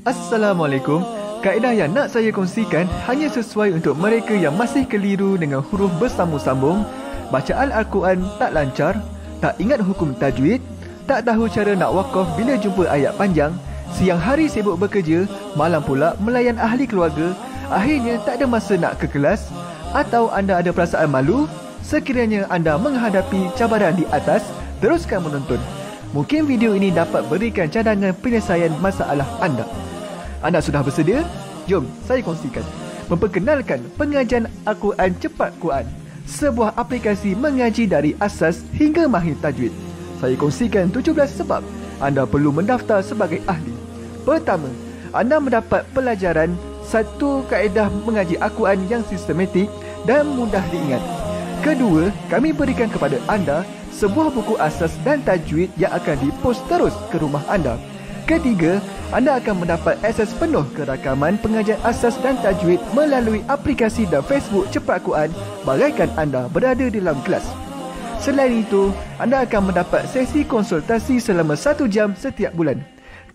Assalamualaikum. Kaedah yang nak saya kongsikan hanya sesuai untuk mereka yang masih keliru dengan huruf bersambung-sambung, bacaan Al-Quran tak lancar, tak ingat hukum tajwid, tak tahu cara nak wakaf bila jumpa ayat panjang, siang hari sibuk bekerja, malam pula melayan ahli keluarga, akhirnya tak ada masa nak ke kelas, atau anda ada perasaan malu. Sekiranya anda menghadapi cabaran di atas, teruskan menonton. Mungkin video ini dapat berikan cadangan penyelesaian masalah anda. Anda sudah bersedia? Jom saya kongsikan. Memperkenalkan pengajian Al-Quran Cepat Quran, sebuah aplikasi mengaji dari asas hingga mahir tajwid. Saya kongsikan 17 sebab anda perlu mendaftar sebagai ahli. Pertama, anda mendapat pelajaran satu kaedah mengaji Al-Quran yang sistematik dan mudah diingat. Kedua, kami berikan kepada anda sebuah buku asas dan tajwid yang akan dipost terus ke rumah anda. Ketiga, anda akan mendapat akses penuh ke rakaman pengajian asas dan tajwid melalui aplikasi dan Facebook Cepat Quran bagaikan anda berada di dalam kelas. Selain itu, anda akan mendapat sesi konsultasi selama 1 jam setiap bulan.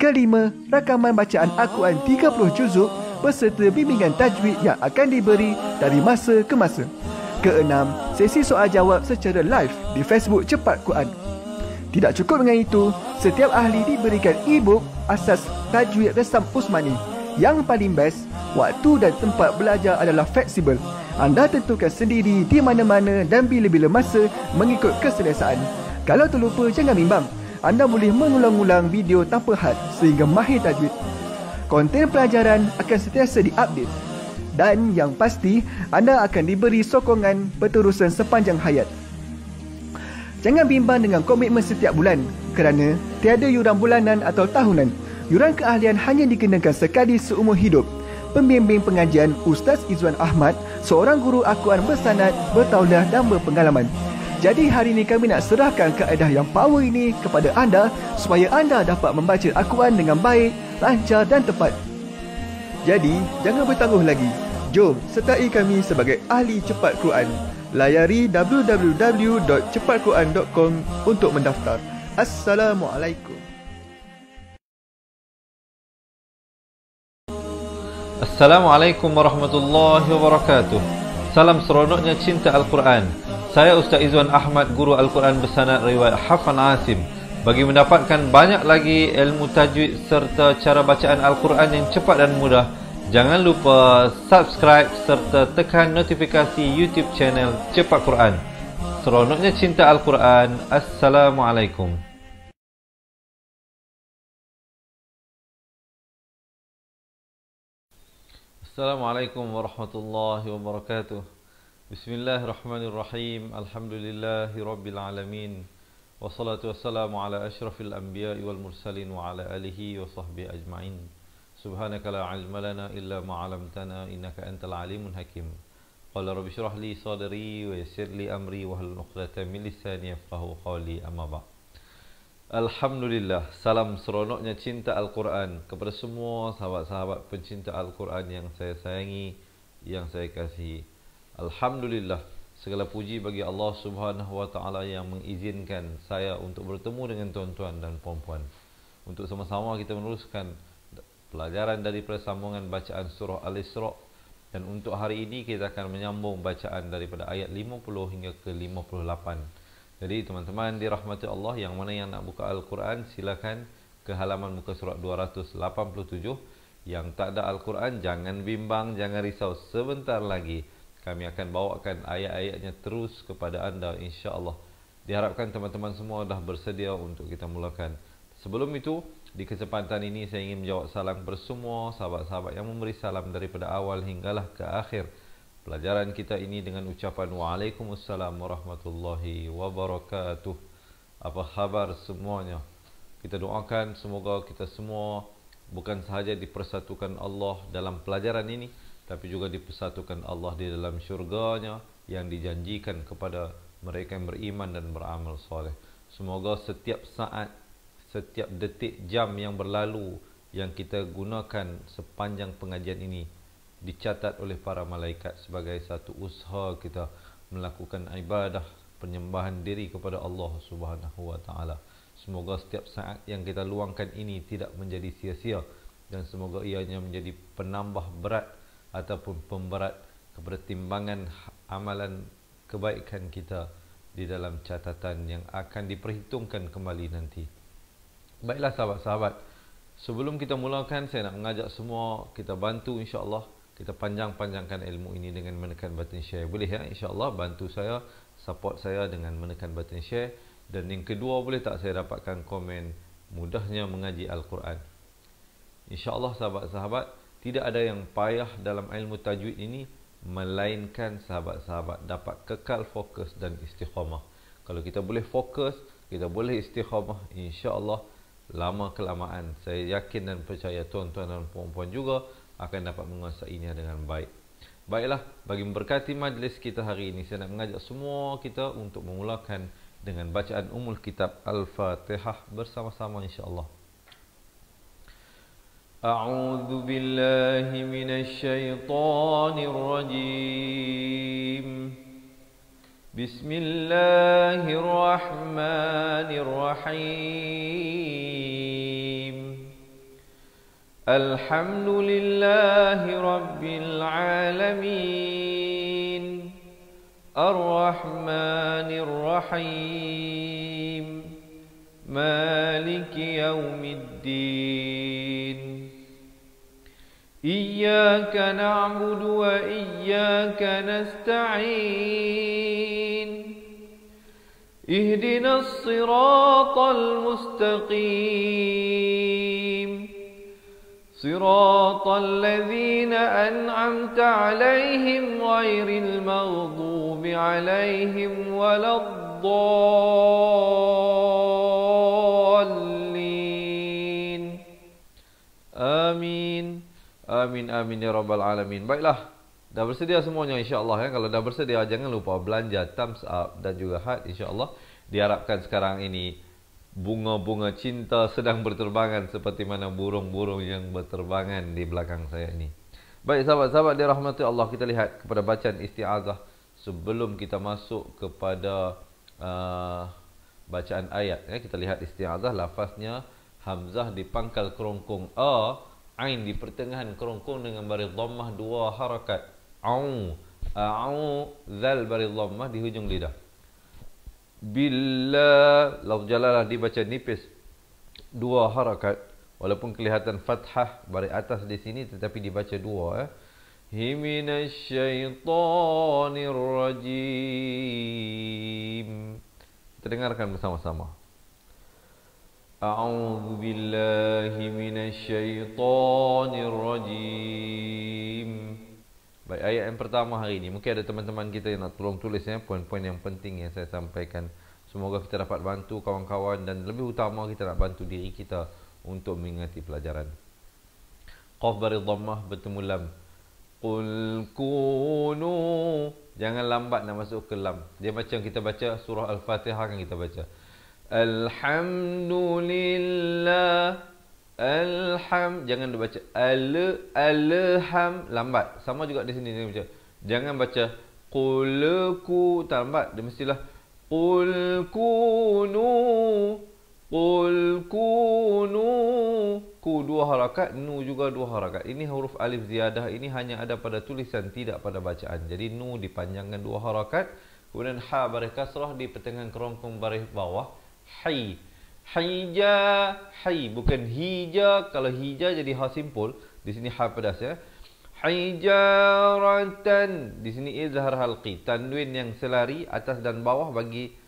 Kelima, rakaman bacaan Al-Quran 30 juzuk beserta bimbingan tajwid yang akan diberi dari masa ke masa. Keenam, sesi soal jawab secara live di Facebook Cepat Quran. Tidak cukup dengan itu, setiap ahli diberikan e-book asas tajwid resam Usmani. Yang paling best, waktu dan tempat belajar adalah fleksibel. Anda tentukan sendiri di mana-mana dan bila-bila masa mengikut keselesaan. Kalau terlupa, jangan bimbang. Anda boleh mengulang-ulang video tanpa had sehingga mahir tajwid. Konten pelajaran akan sentiasa diupdate. Dan yang pasti, anda akan diberi sokongan berterusan sepanjang hayat. Jangan bimbang dengan komitmen setiap bulan kerana tiada yuran bulanan atau tahunan. Yuran keahlian hanya dikenakan sekali seumur hidup. Pembimbing pengajian Ustaz Izwan Ahmad, seorang guru Al-Quran bersanad, bertauliah dan berpengalaman. Jadi hari ini kami nak serahkan kaedah yang power ini kepada anda supaya anda dapat membaca Al-Quran dengan baik, lancar dan tepat. Jadi, jangan bertangguh lagi. Jom sertai kami sebagai ahli cepat Quran. Layari www.cepatquran.com untuk mendaftar. Assalamualaikum. Assalamualaikum warahmatullahi wabarakatuh. Salam seronoknya cinta Al-Quran. Saya Ustaz Izwan Ahmad, guru Al-Quran bersanad riwayat Hafan Asim. Bagi mendapatkan banyak lagi ilmu tajwid serta cara bacaan Al-Quran yang cepat dan mudah, jangan lupa subscribe serta tekan notifikasi YouTube channel Cepat Quran. Seronoknya cinta Al-Quran. Assalamualaikum. Assalamualaikum warahmatullahi wabarakatuh. Bismillahirrahmanirrahim. Alhamdulillahi rabbil alamin. Wassalatu wassalamu ala ashrafil anbiya'i wal mursalin wa ala alihi wa sahbihi ajma'in. Subhanaka la ilma lana illa ma 'allamtana innaka antal alimul hakim. Qala rabbi shrah li sadri wa yassir li amri wahlul 'uqdatam min lisani yafqahu qawli, amma ba'd. Alhamdulillah, salam seronoknya cinta Al-Quran kepada semua sahabat-sahabat pencinta Al-Quran yang saya sayangi, yang saya kasihi. Alhamdulillah, segala puji bagi Allah Subhanahu wa taala yang mengizinkan saya untuk bertemu dengan tuan-tuan dan puan-puan untuk sama-sama kita meneruskan pelajaran daripada sambungan bacaan surah Al-Isra, dan untuk hari ini kita akan menyambung bacaan daripada ayat 50 hingga ke 58. Jadi teman-teman dirahmati Allah, yang mana yang nak buka Al-Quran silakan ke halaman muka surat 287. Yang tak ada Al-Quran jangan bimbang, jangan risau, sebentar lagi kami akan bawakan ayat-ayatnya terus kepada anda, insya-Allah. Diharapkan teman-teman semua dah bersedia untuk kita mulakan. Sebelum itu, di kesempatan ini saya ingin menjawab salam kepada semua sahabat-sahabat yang memberi salam daripada awal hinggalah ke akhir pelajaran kita ini dengan ucapan Waalaikumsalam warahmatullahi wabarakatuh. Apa khabar semuanya? Kita doakan semoga kita semua bukan sahaja dipersatukan Allah dalam pelajaran ini, tapi juga dipersatukan Allah di dalam syurganya yang dijanjikan kepada mereka yang beriman dan beramal soleh. Semoga setiap saat, setiap detik, jam yang berlalu yang kita gunakan sepanjang pengajian ini dicatat oleh para malaikat sebagai satu usaha kita melakukan ibadah penyembahan diri kepada Allah Subhanahu wa taala. Semoga setiap saat yang kita luangkan ini tidak menjadi sia-sia, dan semoga ianya menjadi penambah berat ataupun pemberat kepada timbangan amalan kebaikan kita di dalam catatan yang akan diperhitungkan kembali nanti. Baiklah sahabat-sahabat, sebelum kita mulakan, saya nak mengajak semua kita bantu insya-Allah, kita panjang-panjangkan ilmu ini dengan menekan button share. Boleh ya? Insya-Allah bantu saya, support saya dengan menekan button share. Dan yang kedua, boleh tak saya dapatkan komen mudahnya mengaji Al-Quran. InsyaAllah sahabat-sahabat, tidak ada yang payah dalam ilmu tajwid ini melainkan sahabat-sahabat dapat kekal fokus dan istiqamah. Kalau kita boleh fokus, kita boleh istiqamah, insya-Allah lama kelamaan saya yakin dan percaya tuan-tuan dan puan-puan juga akan dapat menguasainya dengan baik. Baiklah, bagi memberkati majlis kita hari ini, saya nak mengajak semua kita untuk memulakan dengan bacaan Ummul Kitab Al-Fatihah bersama-sama insya-Allah. A'udzu billahi minasy syaithanir rajim. Bismillahirrahmanirrahim. Alhamdulillahi rabbil alamin. Ar-Rahmanir Rahim. Maliki yaumiddin. Iyyaka na'budu wa iyyaka nasta'in. Ihdinas siratal mustaqim. Siratal ladzina an'amta 'alaihim ghairil maghdubi 'alaihim waladdallin. Amin. Amin amin ya rabbal alamin. Baiklah, dah bersedia semuanya insya-Allah ya. Kalau dah bersedia, jangan lupa belanja thumbs up dan juga heart insya-Allah. Diharapkan sekarang ini bunga-bunga cinta sedang berterbangan seperti mana burung-burung yang berterbangan di belakang saya ini. Baik sahabat-sahabat dirahmati Allah, kita lihat kepada bacaan isti'azah sebelum kita masuk kepada bacaan ayat ya. Kita lihat isti'azah, lafaznya hamzah di pangkal kerongkong a, ain di pertengahan kerongkong dengan baris dhammah 2 harakat. Au, au, zal baris dhammah di hujung lidah. Bila lafz jalalah dibaca nipis 2 harakat, walaupun kelihatan fathah baris atas di sini tetapi dibaca 2 ya. Minasyaitonir rajim. Kita dengarkan bersama-sama. A'udzu billahi minasyaitonir rajim. Baik, ayat yang pertama hari ini. Mungkin ada teman-teman kita yang nak tolong tulis ya, poin-poin yang penting yang saya sampaikan. Semoga kita dapat bantu kawan-kawan dan lebih utama kita nak bantu diri kita untuk mengingati pelajaran. Qaf baris dhammah bertemu lam. Qul kunu. Jangan lambat nak masuk ke lam. Dia macam kita baca surah Al-Fatihah kan kita baca. Alhamdulillah. Jangan dibaca alham lambat. Sama juga di sini dia baca. Jangan baca qulku lambat. Dia mestilah qul kunu. Qul kunu. Ku 2 harakat, nu juga 2 harakat. Ini huruf alif ziyadah ini hanya ada pada tulisan, tidak pada bacaan. Jadi nu dipanjangkan 2 harakat, kemudian ha baris kasrah di pertengahan kerongkong baris bawah. Hai. Hija, hai bukan hija. Kalau hija jadi ha simpul, di sini ha pedas ya. Hijaratan, di sini izhar halqi, tanwin yang selari atas dan bawah bagi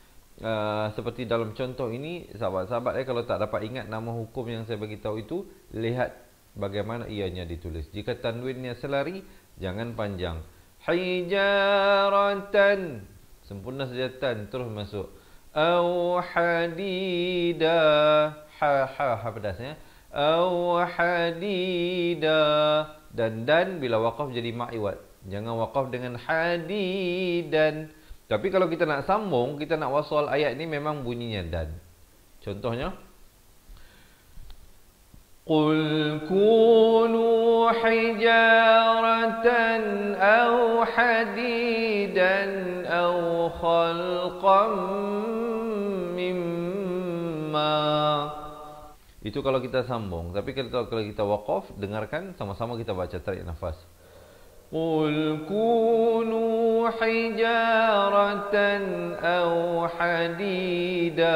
seperti dalam contoh ini sahabat-sahabat kalau tak dapat ingat nama hukum yang saya bagi tahu itu, lihat bagaimana ianya ditulis. Jika tanwinnya selari, jangan panjang. Hijaratan, sempurna saja tan terus masuk. Au hadida, ha pedasnya. Au hadida, dan bila waqaf jadi ma'iwat. Jangan waqaf dengan hadidan. Tapi kalau kita nak sambung, kita nak wasal ayat ni memang bunyinya dan. Contohnya Qul kunu hijaratan aw hadidan aw khalqam mimma. Itu kalau kita sambung. Tapi kalau kita waqaf, dengarkan sama-sama kita baca, tarik nafas. Qul kunu hijaratan aw hadida.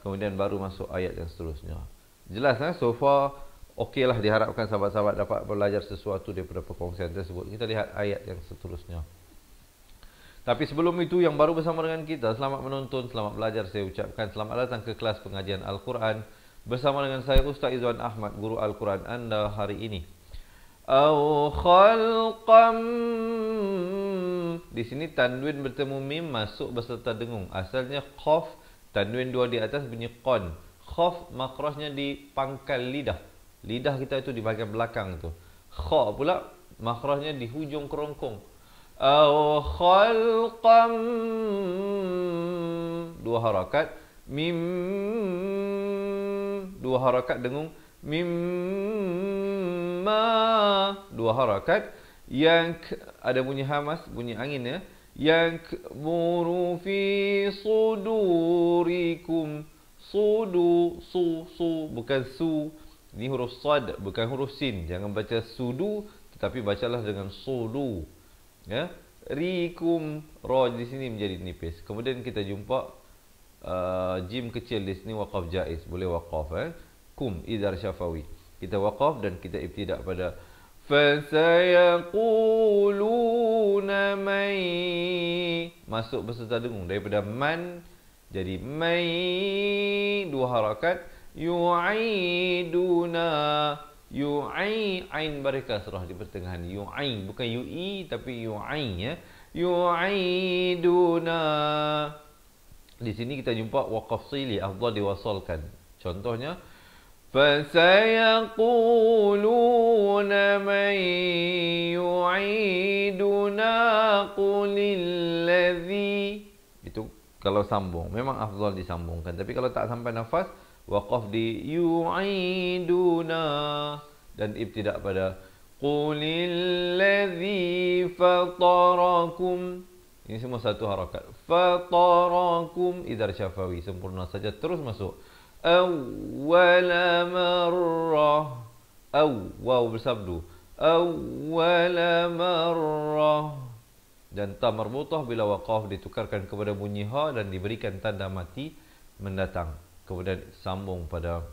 Kemudian baru masuk ayat yang seterusnya. Jelas so far okey lah, diharapkan sahabat-sahabat dapat belajar sesuatu daripada perkongsian tersebut. Kita lihat ayat yang seterusnya. Tapi sebelum itu, yang baru bersama dengan kita, selamat menonton, selamat belajar. Saya ucapkan selamat datang ke kelas pengajian Al-Quran bersama dengan saya Ustaz Izwan Ahmad, guru Al-Quran anda hari ini. Aw khalqam. Di sini tanwin bertemu mim masuk beserta dengung. Asalnya qaf, tanwin dua di atas bunyi qan. Khaf makrajnya di pangkal lidah. Lidah kita itu di bahagian belakang tu. Kha pula makrajnya di hujung kerongkong. Aw khalqam, dua harakat. Mim, dua harakat dengung. Mimma, dua harakat. Yang ada bunyi hamas, bunyi angin ya. Yang buru fi sudurikum. Sudu, su, bukan su. Ini huruf sad, bukan huruf sin. Jangan baca sudu, tetapi bacalah dengan sudu. Ya, rikum, ra di sini menjadi nipis. Kemudian kita jumpa jim kecil di sini waqaf jaiz, boleh waqaf kum idhar syafawi. Kita waqaf dan kita ibtidak pada fasayaquluna may, masuk beserta dengung daripada man jadi may, dua harakat. Yu'iduna, yu'i, ain barikah surah di pertengahan. Yu'i, bukan yu'i tapi yu'i ya. Yu'iduna. Di sini kita jumpa waqaf sili, afdal diwasalkan. Contohnya fasayaquluna man yu'iduna qulilladzi. Itu kalau sambung, memang afdal disambungkan. Tapi kalau tak sampai nafas, waqaf di yu'iduna dan ibtidak pada qulilladzi fatarakum. Ini semua satu harakat. Fatarakum idhar syafawi, sempurna saja, terus masuk. Awwala marrah, waw bersabdu. Awwala marrah. Dan ta marbutah bila waqaf ditukarkan kepada bunyi ha dan diberikan tanda mati mendatang. Kemudian sambung pada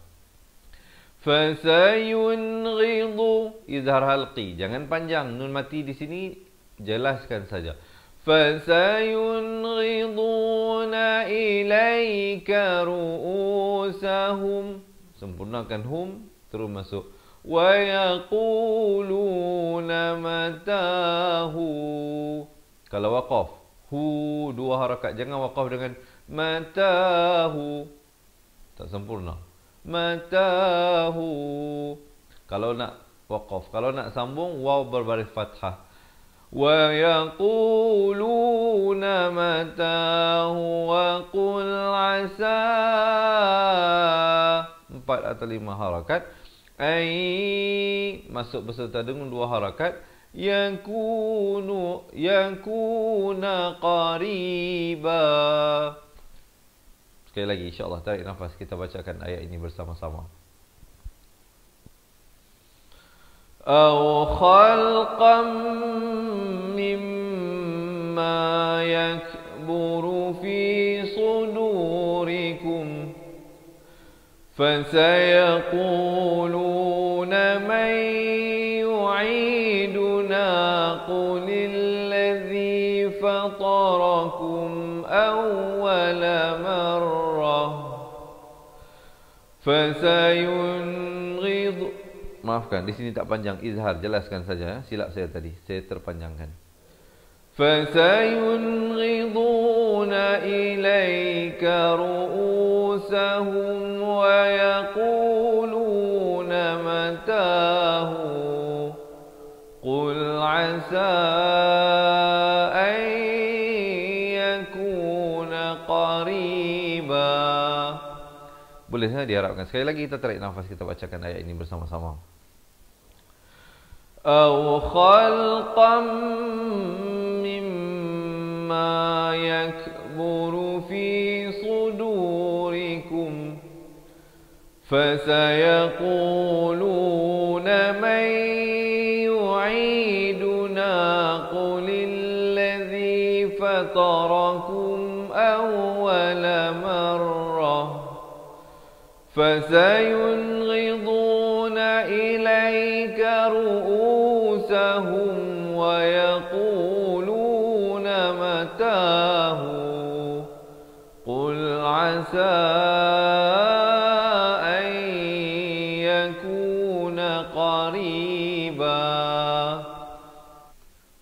fasayunghidu, izhar halqi, jangan panjang. Nun mati di sini jelaskan saja. Fasayunghiduna ilaika ru'usahum, sempurnakan hum, terus masuk. Wa yaquluna matahu. Kalau waqaf hu, dua harakat, jangan waqaf dengan matahu, tak sempurna. Matahu. Kalau nak waqaf, kalau nak sambung, waw berbaris fathah. Wa yaquluna matahu wa qul asa, 4 atau 5 harakat. Ai, masuk beserta dengan 2 harakat. Yakuna qariba. Sekali lagi, insyaAllah tarik nafas, kita bacakan ayat ini bersama-sama. Aw khalqam mimma yakburu fi sudurikum fasayaquluna man yu'iduna qulilladzi fatarakum awwala marrah fasayunghidu. Maafkan, di sini tak panjang, izhar, jelaskan saja. Silap saya tadi, saya terpanjangkan. Fasayunghiduna ilaika ru'usahum wa yaquluna matahu qul asa an yakuna qariba. Boleh saya diharapkan. Sekali lagi kita tarik nafas, kita bacakan ayat ini bersama-sama. Aw khalqam mimma yakburu fi sudurikum فسيقولون من يعيدنا قل الذي فطركم أول مرة فسينغضون إليك رؤوسهم ويقولون متاه قل عسى أن يكون قريبا.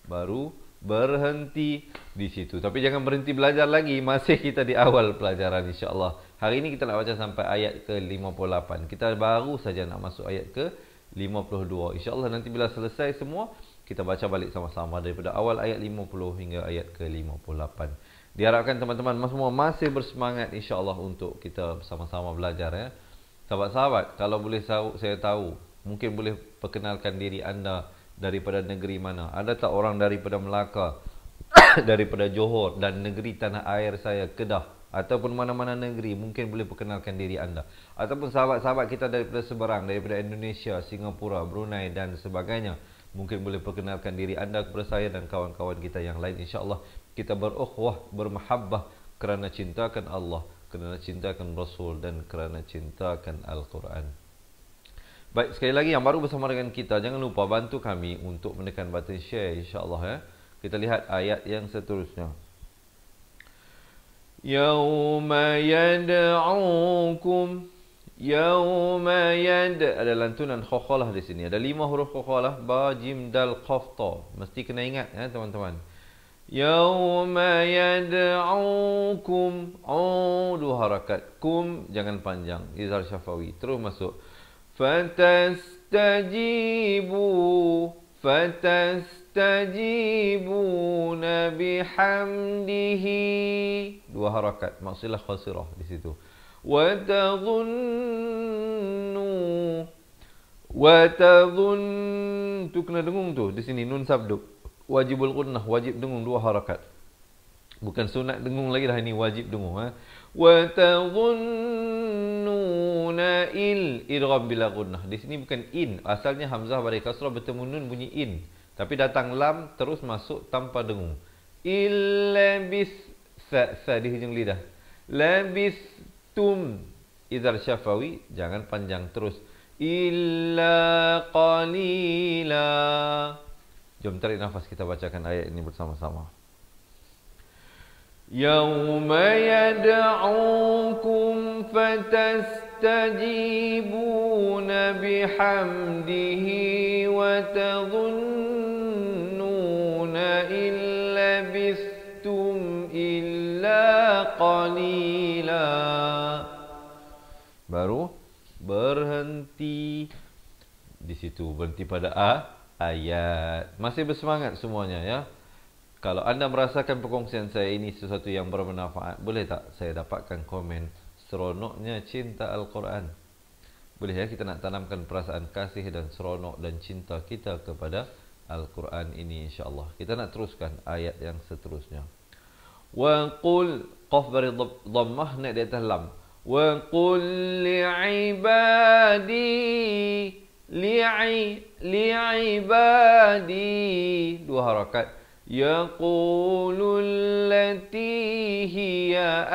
Baru berhenti di situ. Tapi jangan berhenti belajar lagi. Masih kita di awal pelajaran insya-Allah. Hari ini kita nak baca sampai ayat ke-58. Kita baru saja nak masuk ayat ke-52. Insya-Allah nanti bila selesai semua, kita baca balik sama-sama daripada awal ayat 50 hingga ayat ke-58. Diharapkan teman-teman semua masih bersemangat insya-Allah untuk kita bersama-sama belajar ya. Sahabat-sahabat, kalau boleh saya tahu, mungkin boleh perkenalkan diri anda daripada negeri mana. Ada tak orang daripada Melaka, daripada Johor dan negeri tanah air saya Kedah ataupun mana-mana negeri, mungkin boleh perkenalkan diri anda. Ataupun sahabat-sahabat kita daripada seberang, daripada Indonesia, Singapura, Brunei dan sebagainya, mungkin boleh perkenalkan diri anda kepada saya dan kawan-kawan kita yang lain. InsyaAllah kita berukhuwah, bermahabbah kerana cintakan Allah, kerana cintakan Rasul dan kerana cintakan Al-Quran. Baik, sekali lagi yang baru bersama dengan kita, jangan lupa bantu kami untuk menekan button share insya-Allah ya. Kita lihat ayat yang seterusnya. Yauma yad'ukum, yauma ada lantunan khakhalah di sini. Ada 5 huruf khakhalah, ba, jim, dal, qaf, ta. Mesti kena ingat ya teman-teman. Yauma yad'ukum, dua harakat. Kum jangan panjang, izhar syafawi. Terus masuk. Fatastajibuna bihamdihi, dua harakat, maksudlah khasirah di situ. Wa tadhunnu, tu kena dengung tu di sini, nun sabdu wajibul qunnah, wajib dengung, dua harakat. Bukan sunat dengung lagi dah, ini wajib dengung ha. Wa tadhunnuna idgham bila gunnah. Di sini bukan in, asalnya hamzah pada kasrah bertemu nun bunyi in, tapi datang lam terus masuk tanpa dengung. Illabis sa di hujung lidah. Labistum izhar syafawi, jangan panjang terus. Illa qalila. Jom tarik nafas, kita bacakan ayat ini bersama-sama. Yauma yad'ukum fatastajibuna bihamdihi wa tadhunnuna illa bistum illa qalila. Baru berhenti di situ, berhenti pada ayat. Masih bersemangat semuanya ya. Kalau anda merasakan perkongsian saya ini sesuatu yang bermanfaat, boleh tak saya dapatkan komen seronoknya cinta Al-Quran? Boleh ya, kita nak tanamkan perasaan kasih dan seronok dan cinta kita kepada Al-Quran ini insya-Allah. Kita nak teruskan ayat yang seterusnya. Wa qul, qaf bari dhammah naik di atas lam. Wa qul li'ibadi, dua harakat. Yaqulul lati hiya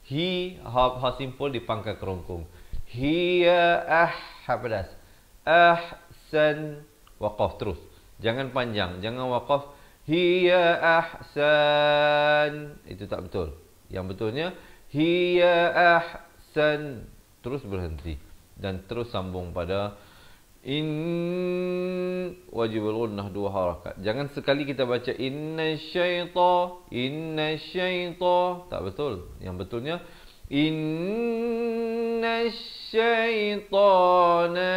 hi, ha simpul di pangkal kerongkong. Hiya ha pedas. Ahsan, waqaf terus. Jangan panjang, jangan waqaf. Hiya ahsan, itu tak betul. Yang betulnya hiya ahsan, terus berhenti dan terus sambung pada in, wajibul gunnah, dua harakat. Jangan sekali kita baca innasyaita, tak betul. Yang betulnya innasyaitana,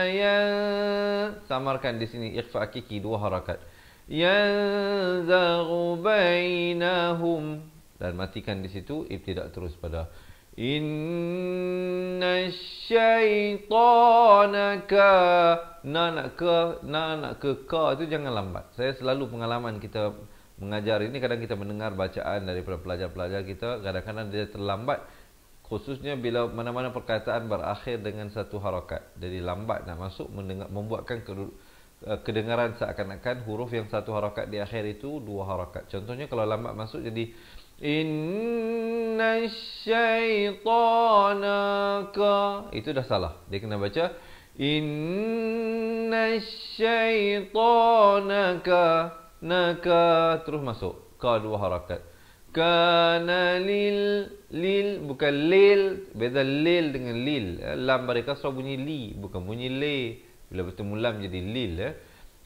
samarkan di sini ikhfa hakiki, dua harakat. Yanzaghu bainahum, dan matikan di situ ibtidak terus pada innasyaitana nak ke ka itu jangan lambat. Saya selalu pengalaman kita mengajar ini, kadang kita mendengar bacaan daripada pelajar-pelajar kita, kadang-kadang dia terlambat, Khususnya bila mana-mana perkataan berakhir dengan satu harakat. Jadi lambat nak masuk, membuatkan kedengaran seakan-akan huruf yang satu harakat di akhir itu dua harakat. Contohnya kalau lambat masuk jadi Inna syaitana ka. Itu dah salah. Dia kena baca Inna syaitana ka. Naka. Terus masuk. Ka dua harakat. Kana lil. Lil bukan lil. Beza lil dengan lil. Lam pada kasrah bunyi li. Bukan bunyi le. Bila bertemu lam jadi lil.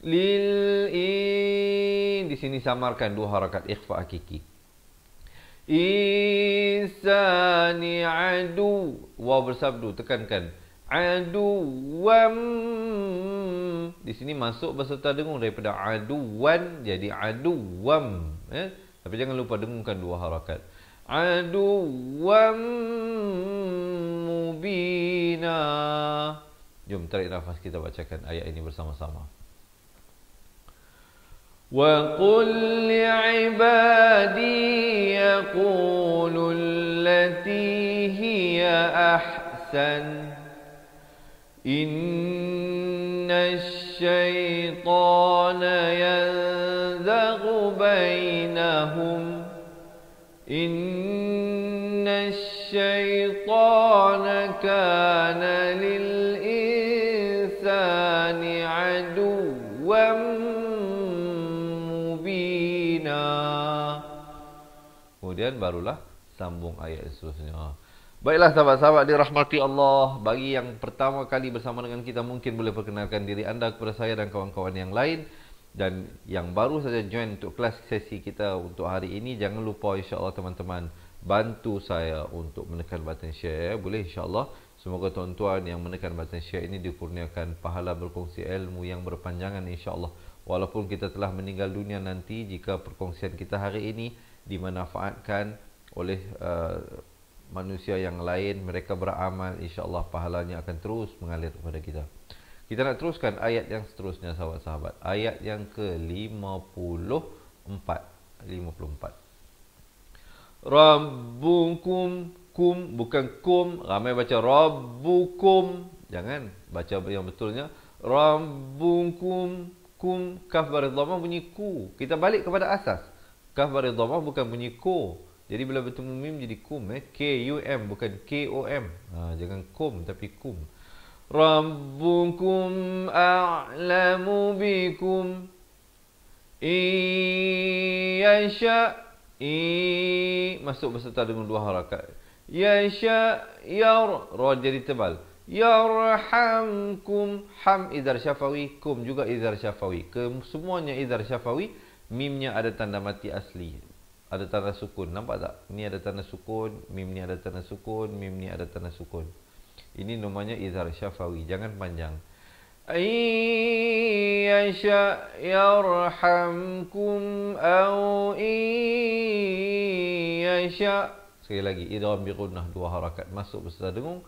Lil in. Di sini samarkan dua harakat ikhfa hakiki. Insani adu. Waw bersabdu. Tekankan. Aduwam. Di sini masuk berserta dengung daripada aduwan jadi aduwam. Tapi jangan lupa dengungkan dua harakat. Aduwam mubina. Jom tarik nafas, kita bacakan ayat ini bersama-sama. Wa qul li'ibadi yaqulu allati hiya ahsan. Inna syaitana yanzaghu bainahum. Inna syaitana kana lil insani aduwwan mubina. Kemudian barulah sambung ayat seterusnya. Baiklah sahabat-sahabat dirahmati Allah, bagi yang pertama kali bersama dengan kita mungkin boleh perkenalkan diri anda kepada saya dan kawan-kawan yang lain. Dan yang baru saja join untuk kelas sesi kita untuk hari ini, jangan lupa insya-Allah teman-teman bantu saya untuk menekan button share. Boleh insya-Allah. Semoga tuan-tuan yang menekan button share ini dikurniakan pahala berkongsi ilmu yang berpanjangan insya-Allah. Walaupun kita telah meninggal dunia nanti, jika perkongsian kita hari ini dimanfaatkan oleh manusia yang lain, mereka beramal, insya-Allah pahalanya akan terus mengalir kepada kita. Kita nak teruskan ayat yang seterusnya sahabat-sahabat. Ayat yang ke-54. 54. Rabbukum, kum bukan kum, ramai baca rabbukum. Jangan baca yang betulnya rabbukum, kum kaf baris dhammah bunyi ku. Kita balik kepada asas. Kaf baris dhammah bukan bunyi ku. Jadi bila bertemu mim jadi kum, K-U-M bukan K-O-M. Jangan kum tapi kum. Rabbukum a'lamu bikum yasha. Masuk berserta dengan dua harakat. Yasha ra jadi tebal. Yarhamkum. Ham idhar syafawi, kum juga idhar syafawi. Semuanya idhar syafawi. Mimnya ada tanda mati asli. Ada tanda sukun. Nampak tak? Ini ada tanda sukun. Mim ni ada tanda sukun. Mim ni ada tanda sukun. Ini namanya izhar syafawi. Jangan panjang. Yasha yarhamkum au yasha. Sekali lagi. Idgham bi gunnah. Dua harakat. Masuk beserta dengung.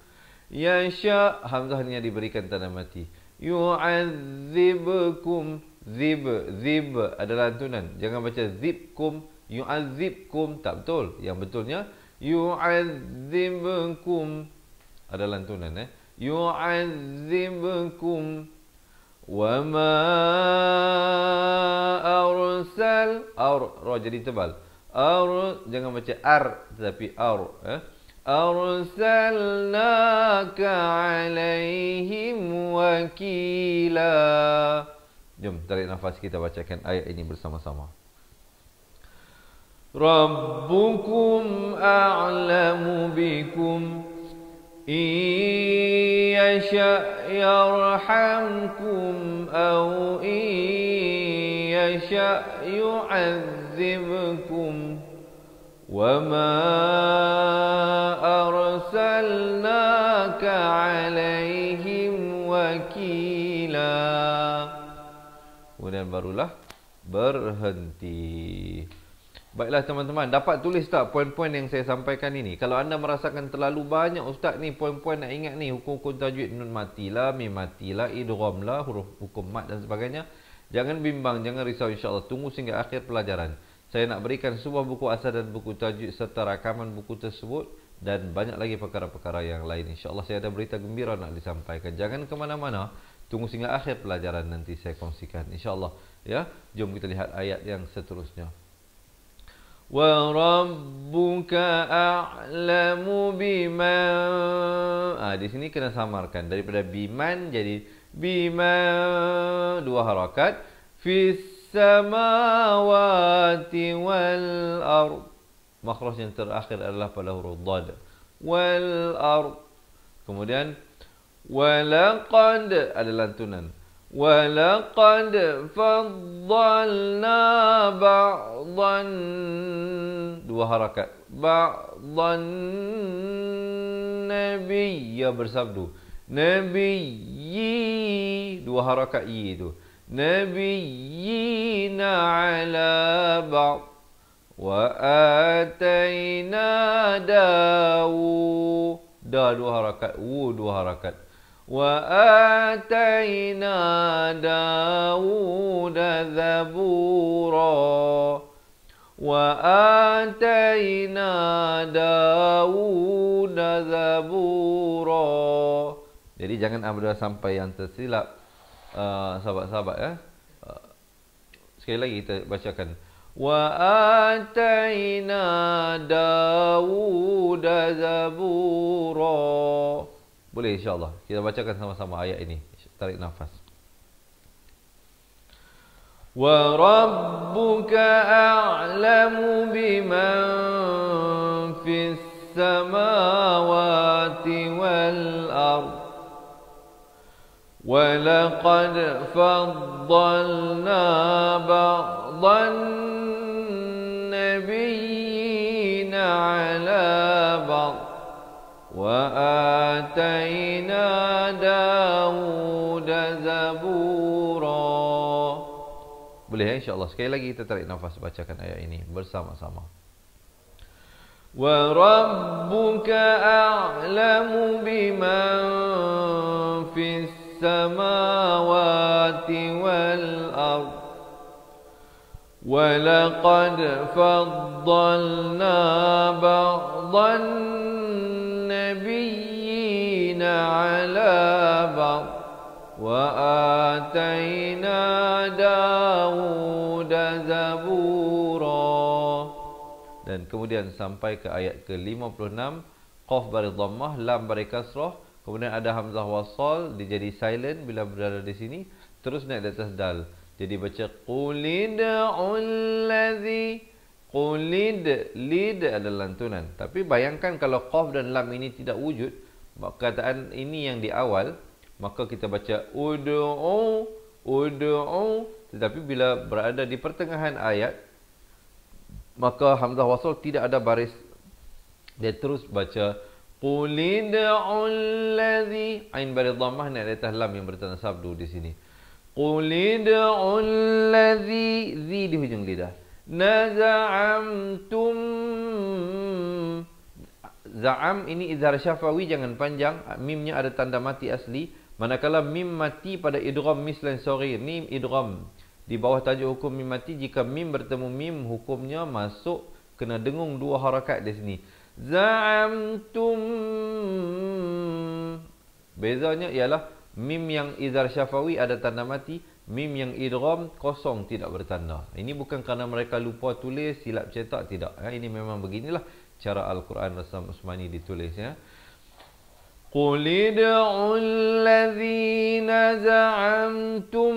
Yasha. Hamzah ni diberikan tanda mati. Yu'adzibkum. Zib. Zib adalah lantunan. Jangan baca zibkum. Yu'adzibkum, tak betul. Yang betulnya yu'adzibkum ada lantunan. Yu'adzibkum wa ma arsal. Ra jadi tebal. Jangan baca ar tetapi arsalnaka alaihim wakila. Jom tarik nafas, kita bacakan ayat ini bersama-sama. Rabbukum a'lamu bikum yasha yarhamkum au yasha yu'adzibkum wa ma arsalnaka alaihim wakila. Kemudian barulah berhenti. Baiklah teman-teman, dapat tulis tak poin-poin yang saya sampaikan ini? Kalau anda merasakan terlalu banyak ustaz ni poin-poin nak ingat ni, hukum-hukum tajwid, nun matilah, mim matilah, idgham lah, huruf hukum mat dan sebagainya, jangan bimbang, jangan risau insya-Allah. Tunggu sehingga akhir pelajaran. Saya nak berikan sebuah buku asal dan buku tajwid serta rakaman buku tersebut dan banyak lagi perkara-perkara yang lain. InsyaAllah saya ada berita gembira nak disampaikan. Jangan ke mana-mana, tunggu sehingga akhir pelajaran nanti saya kongsikan InsyaAllah. Ya, jom kita lihat ayat yang seterusnya. Wa rabbuka a'lamu biman. Di sini kena samarkan daripada biman jadi biman, dua harakat. Fis samawati wal ard. Makhraj yang terakhir adalah pada huruf dad. Wal ard. Kemudian walaqad ada lantunan. Walaqad faddalna ba'dan, dua harakat. Ba'dan nabiyya bersabdu. Nabiyyi, dua harakat yi itu. Nabiyyina ala ba'd. Wa atayna Dawud, dua harakat, dua harakat. Wa atayna Dawud zabura. Wa atayna Dawud zabura. Jadi jangan ada sampai yang tersilap, sahabat-sahabat ya. Sekali lagi kita bacakan. Wa atayna Dawud zabura. Boleh insyaAllah. Kita bacakan sama-sama ayat ini. Tarik nafas. Wa rabbuka a'lamu biman fis samawati wal ard. Wa laqad faddalna ba'dan nabiyina ala ba'd. Wa atayna Dawud zabura. Boleh ya insyaAllah. Sekali lagi kita tarik nafas bacakan ayat ini bersama-sama. Wa rabbuka a'lamu biman fis samawati wal ard. Wa laqad faddalna ba'dan nabiyina ala ba'd. Wa atayna Dawud zabura. Dan kemudian sampai ke ayat ke-56, qaf baris dhammah, lam baris kasrah, kemudian ada hamzah wasal, dia jadi silent bila berada di sini, terus naik di atas dal. Jadi baca qulid'ul ladzi, qulid, lid adalah lantunan. Tapi bayangkan kalau qaf dan lam ini tidak wujud, perkataan ini yang di awal, maka kita baca ud'u, ud'u, tetapi bila berada di pertengahan ayat, maka hamzah wasal tidak ada baris. Dia terus baca qulid'ul ladzi, ain baris dhammah naik di atas lam yang bertanda sabdu di sini. Qulid'ul ladzi, zi di hujung lidah. Naza'amtum, za'am ini izhar syafawi, jangan panjang, mimnya ada tanda mati asli. Manakala mim mati pada idgham mislan saghir, ni idgham di bawah tajuk hukum mim mati. Jika mim bertemu mim, hukumnya masuk kena dengung dua harakat di sini. Za'amtum, bezanya ialah mim yang izhar syafawi ada tanda mati, mim yang idgham kosong tidak bertanda. Ini bukan kerana mereka lupa tulis, silap cetak, tidak. Ini memang beginilah cara Al-Quran Rasam Usmani ditulis ya. Qulid'ul ladzina za'amtum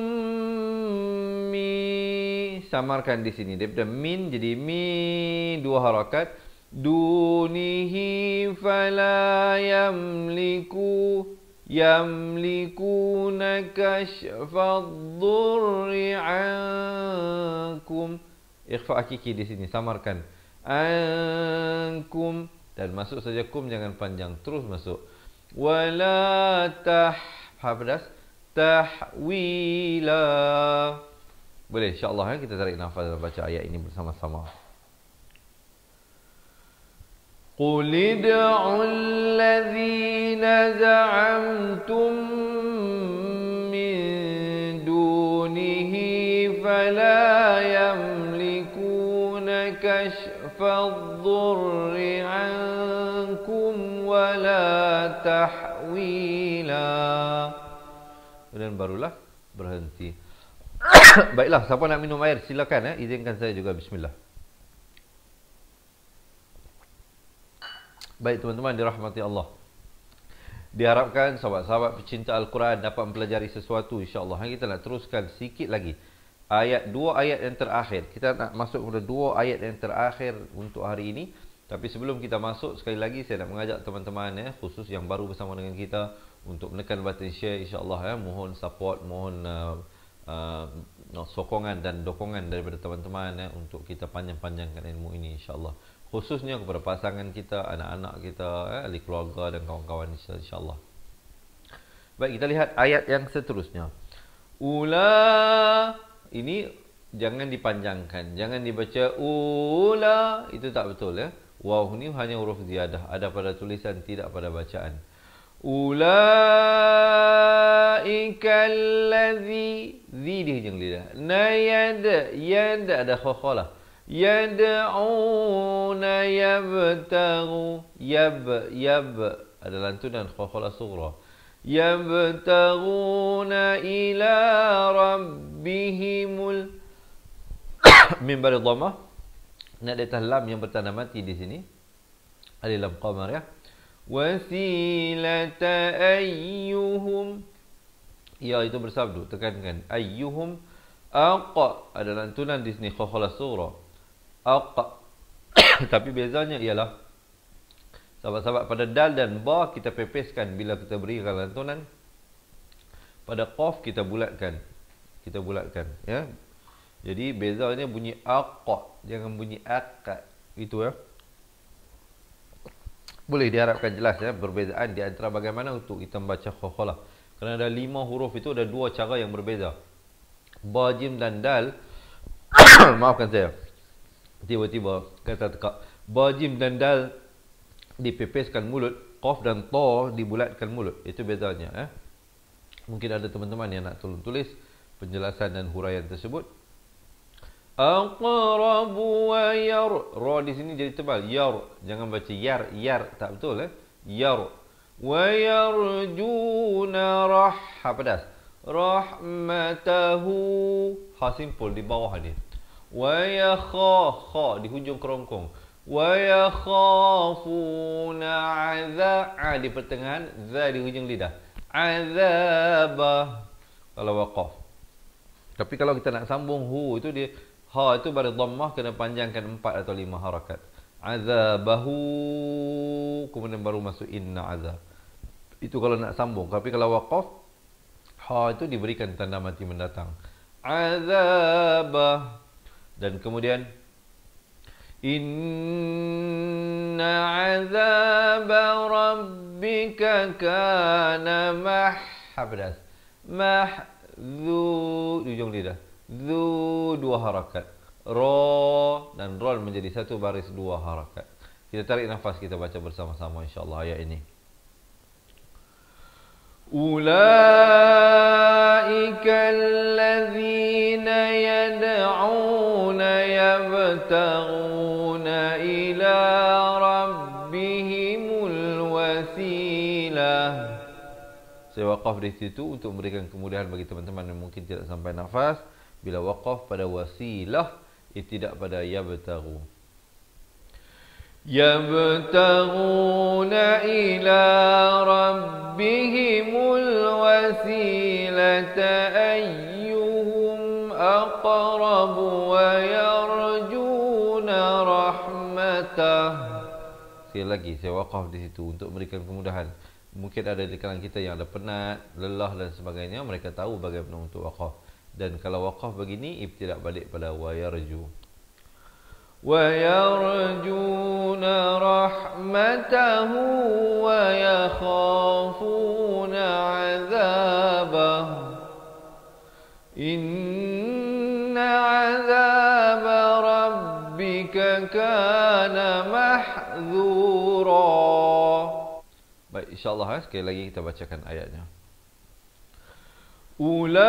mi, samarkan di sini daripada min jadi mi, dua harakat. Dunihi fala yamliku, yamlikuna kashfadh-dhurri ankum. Ikhfa hakiki di sini, samarkan. Ankum, dan masuk saja kum, jangan panjang, terus masuk. Wala tahpedas tahwila. Boleh insya-Allah ya, kita tarik nafas dan baca ayat ini bersama-sama. Qulid'ul ladzina za'amtum min dunihi fala yamlikuna كشف الضر عنكم ولا تحويلا. Dan barulah berhenti. Baiklah, siapa nak minum air silakan, izinkan saya juga. Bismillah. Baik teman-teman dirahmati Allah. Diharapkan sahabat-sahabat pecinta Al-Quran dapat mempelajari sesuatu insya-Allah. Kita nak teruskan sikit lagi. Dua ayat yang terakhir. Kita nak masuk kepada dua ayat yang terakhir untuk hari ini. Tapi sebelum kita masuk, sekali lagi saya nak mengajak teman-teman khusus yang baru bersama dengan kita untuk menekan button share insya-Allah Mohon support, mohon sokongan dan dokongan daripada teman-teman untuk kita panjang-panjangkan ilmu ini insya-Allah. Khususnya kepada pasangan kita, anak-anak kita, ahli keluarga dan kawan-kawan insya-Allah. Baik, kita lihat ayat yang seterusnya. Ula, ini jangan dipanjangkan, jangan dibaca ula, itu tak betul Waw ni hanya huruf ziyadah, ada pada tulisan, tidak pada bacaan. Ulaikal ladzi, zi di hujung lidah. Yad ada khakhalah. Yad'una yabtaghu, yab ada lantunan khakhalah sughra. Yabtaghuna ila rabbihimul min bari dhammah. Nak di atas lam yang bertanda mati di sini. Alif lam qamar Wasilata ayyuhum. Ya, itu bersabdu, tekankan ayyuhum. Aqa ada lantunan di sini khakhalah sughra. Aqa. Tapi bezanya ialah sahabat-sahabat, pada dal dan ba kita pepeskan bila kita berikan lantunan. Pada qaf kita bulatkan. Jadi bezanya bunyi aqa, jangan bunyi aqa. Itu Boleh diharapkan jelas perbezaan di antara bagaimana untuk kita membaca khakhalah. Kerana ada 5 huruf itu ada 2 cara yang berbeza. Ba, jim dan dal. Maafkan saya. Tiba-tiba kata tekak. Ba, jim dan dal dipepeskan mulut, qaf dan ta dibulatkan mulut. Itu bezanya Mungkin ada teman-teman yang nak tolong tulis penjelasan dan huraian tersebut. Aqrabu wa yar. Ra di sini jadi tebal. Yar. Jangan baca yar. Yar. Tak betul Yar. Wa yarjuna pedas. Rahmatahu. Ha simpul di bawah dia. Wa yakha di hujung kerongkong. Wa yakhafuna azab di pertengahan, za di hujung lidah. Azabah kalau waqaf. Tapi kalau kita nak sambung hu itu dia ha itu pada dhammah kena panjangkan 4 atau 5 harakat. Azabahu kemudian baru masuk inna azab. Itu kalau nak sambung. Tapi kalau waqaf ha itu diberikan tanda mati mendatang. Azabah. Dan kemudian inna azaba rabbika kana mahbdas. Mahzu di ujung lidah. Zu 2 harakat. Ra dan rol menjadi satu baris 2 harakat. Kita tarik nafas, kita baca bersama-sama insya-Allah ayat ini. Ulaikal ladzina yad'una yabtaghuna ila rabbihimul wasilah. Saya waqaf di situ untuk memberikan kemudahan bagi teman-teman yang mungkin tidak sampai nafas. Bila waqaf pada wasilah, tidak pada yabtaghu. Yabtaghuna ila rabbihimul wasilata ayyuhum aqrabu wa yarjuna rahmatah. Sekali lagi saya waqaf di situ untuk memberikan kemudahan. Mungkin ada di kalangan kita yang ada penat, lelah dan sebagainya, mereka tahu bagaimana untuk waqaf. Dan kalau waqaf begini, ibtidak balik pada wa yarju. وَيَرْجُونَ رَحْمَتَهُ وَيَخَافُونَ عَذَابَهُ إِنَّ عَذَابَ رَبِّكَ كَانَ مَحْذُورًا. Baik, insyaAllah sekali lagi kita bacakan ayatnya. Ulaika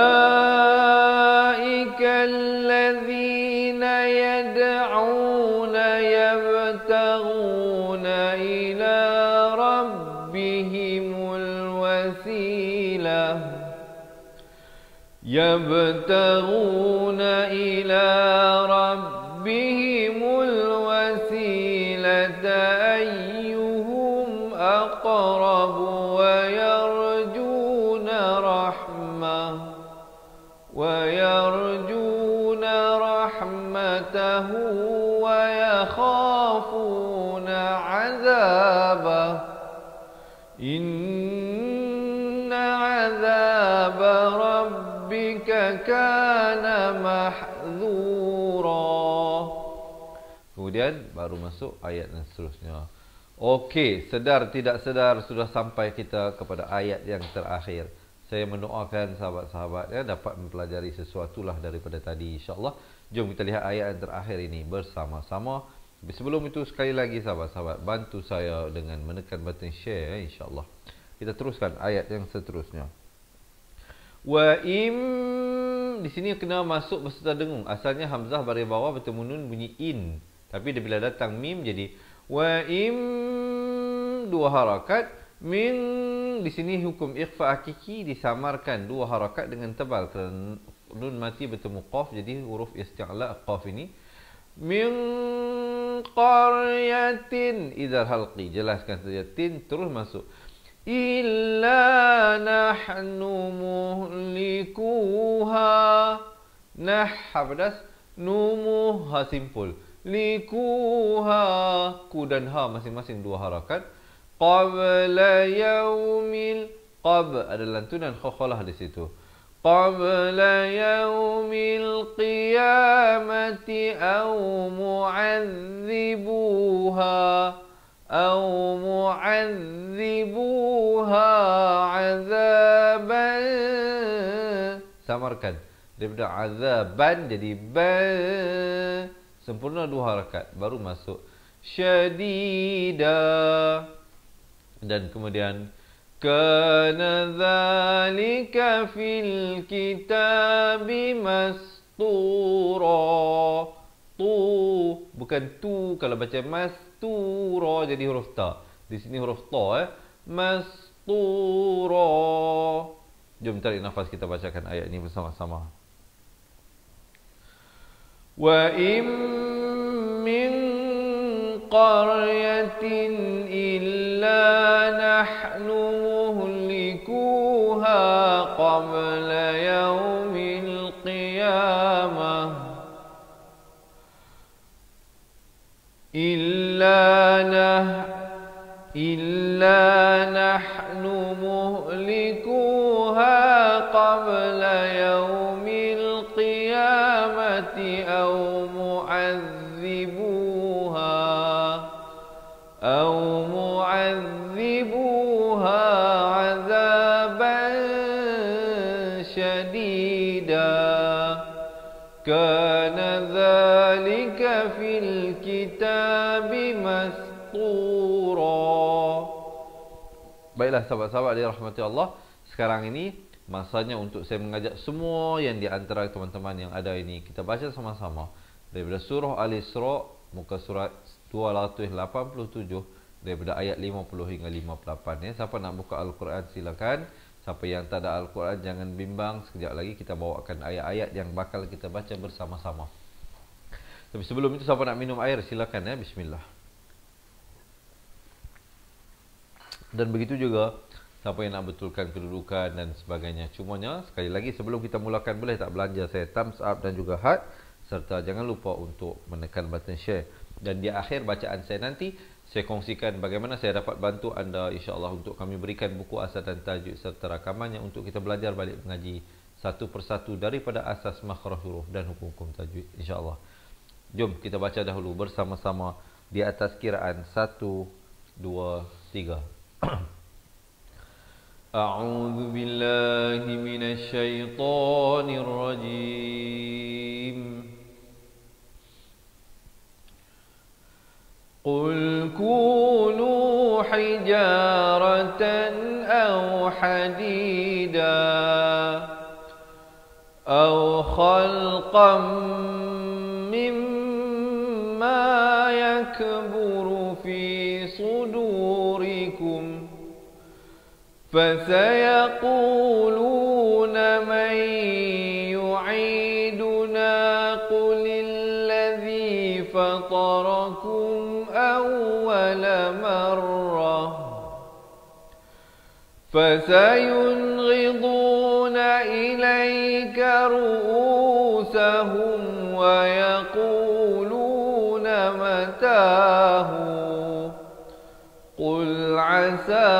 alladhina yad'una yabtaghuna ila rabbihimul wasilah yabtaghuna ila rabbihimul wasilata ayyuhum aqrabu ويرجون رحمته ويخافون عذابه إن عذاب ربك كان محذورا. Kemudian baru masuk ayat yang seterusnya. Okey, sedar tidak sedar sudah sampai kita kepada ayat yang terakhir. Saya mendoakan sahabat-sahabat dapat mempelajari sesuatulah daripada tadi, insya-Allah. Jom kita lihat ayat yang terakhir ini bersama-sama. Tapi sebelum itu sekali lagi sahabat-sahabat, bantu saya dengan menekan button share, insya-Allah. Kita teruskan ayat yang seterusnya. Wa di sini kena masuk beserta dengung. Asalnya hamzah baris bawah bertemu nun bunyi in. Tapi bila datang mim jadi wa dua harakat. Min di sini hukum ikhfa hakiki disamarkan dua harakat dengan tebal kerana nun mati bertemu qaf, jadi huruf isti'la qaf ini. Min qaryatin idzal halqi, jelaskan saja tin terus masuk. Illa nahnu muhlikuha. Nah hadas numuh ha simpul. Likuha ku dan ha masing-masing dua harakat. Qabla yaumil ada lantunan khakhalah di situ. Qabla yaumil qiyamati aw mu'adzibuha azaban. Samarkan daripada azaban jadi ba, sempurna dua harakat baru masuk syadida. Dan kemudian kana dzalika fil kitabi mastura. Tu bukan tu, kalau baca mastura jadi huruf ta. Di sini huruf ta mastura. Jom tarik nafas, kita bacakan ayat ini bersama-sama. Wa min qaryatin illa nahnu muhlikuha qabla yaumil qiyamah illa nahnu muhlikuha qabla yaumil qiyamati aw mu'adzibuha azaban syadida. Kana dzalika fil kitabi mastura. Baiklah sahabat-sahabat dirahmati Allah, sekarang ini masanya untuk saya mengajak semua yang di antara teman-teman yang ada ini, kita baca sama-sama daripada surah Al-Isra muka surat 287 daripada ayat 50 hingga 58 ya. Siapa nak buka Al-Quran silakan. Siapa yang tak ada Al-Quran jangan bimbang, sekejap lagi kita bawakan ayat-ayat yang bakal kita baca bersama-sama. Tapi sebelum itu siapa nak minum air silakan ya. Bismillah. Dan begitu juga siapa yang nak betulkan kedudukan dan sebagainya. Cumanya sekali lagi sebelum kita mulakan, boleh tak belanja saya thumbs up dan juga heart, serta jangan lupa untuk menekan button share. Dan di akhir bacaan saya nanti saya kongsikan bagaimana saya dapat bantu anda insya-Allah untuk kami berikan buku asas dan tajuk serta rakamannya untuk kita belajar balik mengaji satu persatu daripada asas makhraj huruf dan hukum-hukum tajwid insya-Allah. Jom kita baca dahulu bersama-sama di atas kiraan 1 2 3. A'udzu billahi minasy syaithanir rajim. Qul kunu hijaratan aw hadida خلقا مما يكبر في صدوركم فسيقولون من يعيدنا قل الذي فطركم أول مرة فسينغضون إليك رؤوسهم ويقولون متاه قل عسى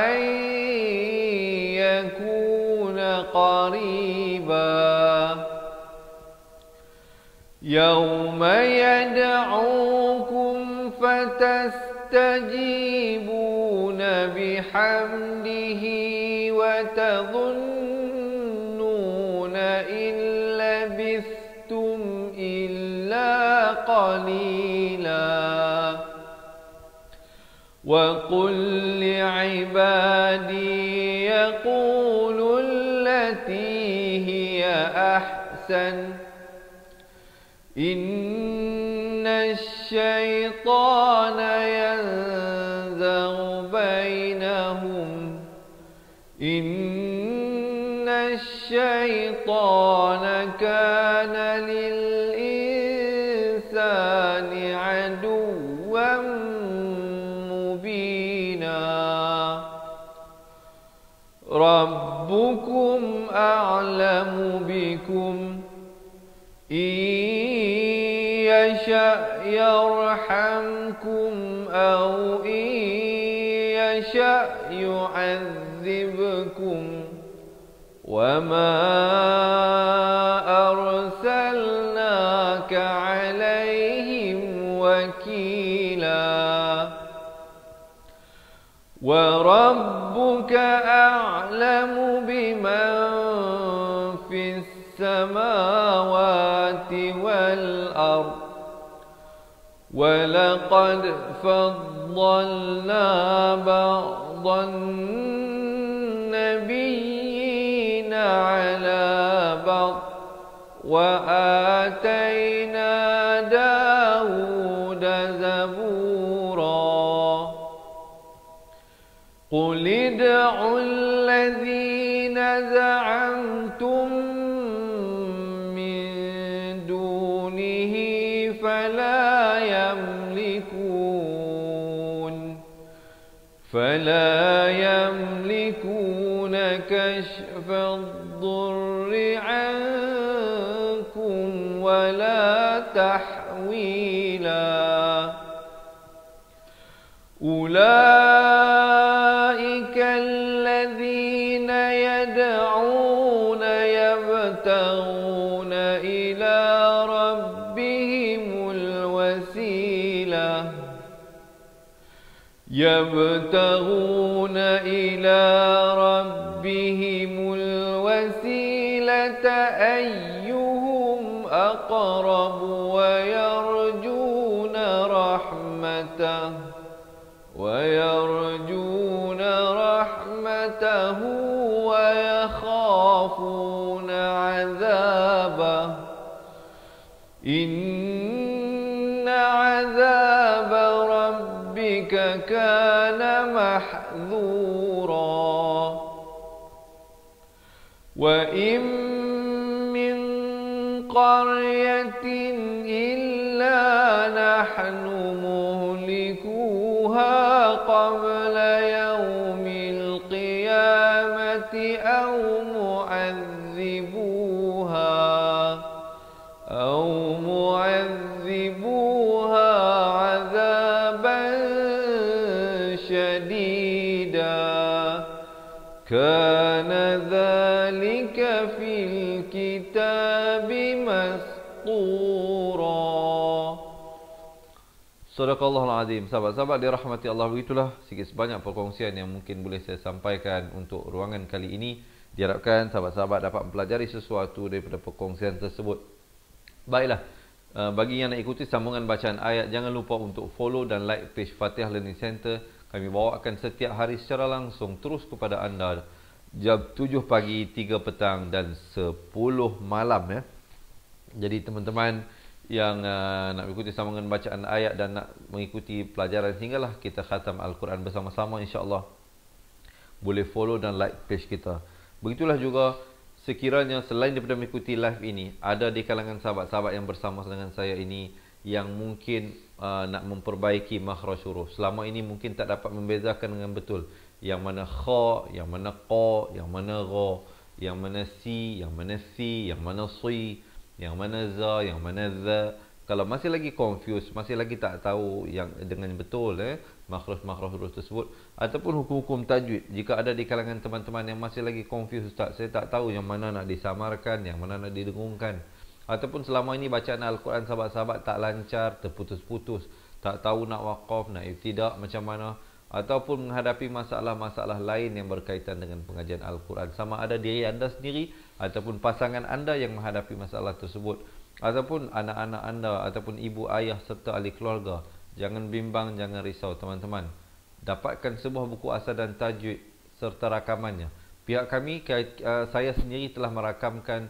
أن يكون قريبا يوم يدعوكم فتستجيبون بحمده وتظنون إن لبثتم إلا قليلا وقل لعبادي يقولوا التي هي أحسن إن الشيطان ينزغ بينهم إن الشيطان كان للإنسان عدوا مبينا ربكم أعلم بكم إن يشأ يرحمكم أو إن يشأ يعذبكم وما أرسلناك عليهم وكيلا وربك أعلم بمن في السماوات والأرض ولقد فضلنا بعض النبيين على بعض وآتينا داود زبورا قل ادعوا الذين زعمتم من دونه فلا يملكون كشف الضر عنكم ولا تحويلا أولئك الذين يدعون يبتغون إلى ربهم الوسيلة أيهم أقرب ويرجون رحمته ويخافون عذابه إن عذاب ربك كان محذورا وإن من قرية إلا نحن مهلكوها قبل يوم القيامة أو معذبوها عذابا شديدا كان ذلك في الكتاب مسطورا. Sadaqallahul Azim. Sahabat-sahabat dirahmati Allah, begitulah sikit sebanyak perkongsian yang mungkin boleh saya sampaikan untuk ruangan kali ini. Diharapkan sahabat-sahabat dapat mempelajari sesuatu daripada perkongsian tersebut. Baiklah, bagi yang nak ikuti sambungan bacaan ayat, jangan lupa untuk follow dan like page Fatihah Learning Center. Kami bawakan setiap hari secara langsung terus kepada anda jam 7 pagi, 3 petang dan 10 malam ya. Jadi teman-teman yang nak mengikuti sambungan bacaan ayat dan nak mengikuti pelajaran hinggalah kita khatam Al-Quran bersama-sama, insya-Allah boleh follow dan like page kita. Begitulah juga sekiranya selain daripada mengikuti live ini, ada di kalangan sahabat-sahabat yang bersama dengan saya ini yang mungkin nak memperbaiki makhraj huruf. Selama ini mungkin tak dapat membezakan dengan betul yang mana kha, yang mana qa, yang mana gha, yang mana si, yang mana si, yang mana si, yang mana za, yang mana za. Kalau masih lagi confused, masih lagi tak tahu yang dengan betul makhraj-makhraj huruf tersebut ataupun hukum-hukum tajwid, jika ada di kalangan teman-teman yang masih lagi confused, Ustaz, saya tak tahu yang mana nak disamarkan, yang mana nak didengungkan, ataupun selama ini bacaan Al-Quran sahabat-sahabat tak lancar, terputus-putus, tak tahu nak waqaf, nak ibtidak macam mana, ataupun menghadapi masalah-masalah lain yang berkaitan dengan pengajian Al-Quran, sama ada diri anda sendiri ataupun pasangan anda yang menghadapi masalah tersebut, ataupun anak-anak anda ataupun ibu ayah serta ahli keluarga, jangan bimbang, jangan risau teman-teman. Dapatkan sebuah buku asal dan tajwid serta rakamannya. Pihak kami, saya sendiri telah merakamkan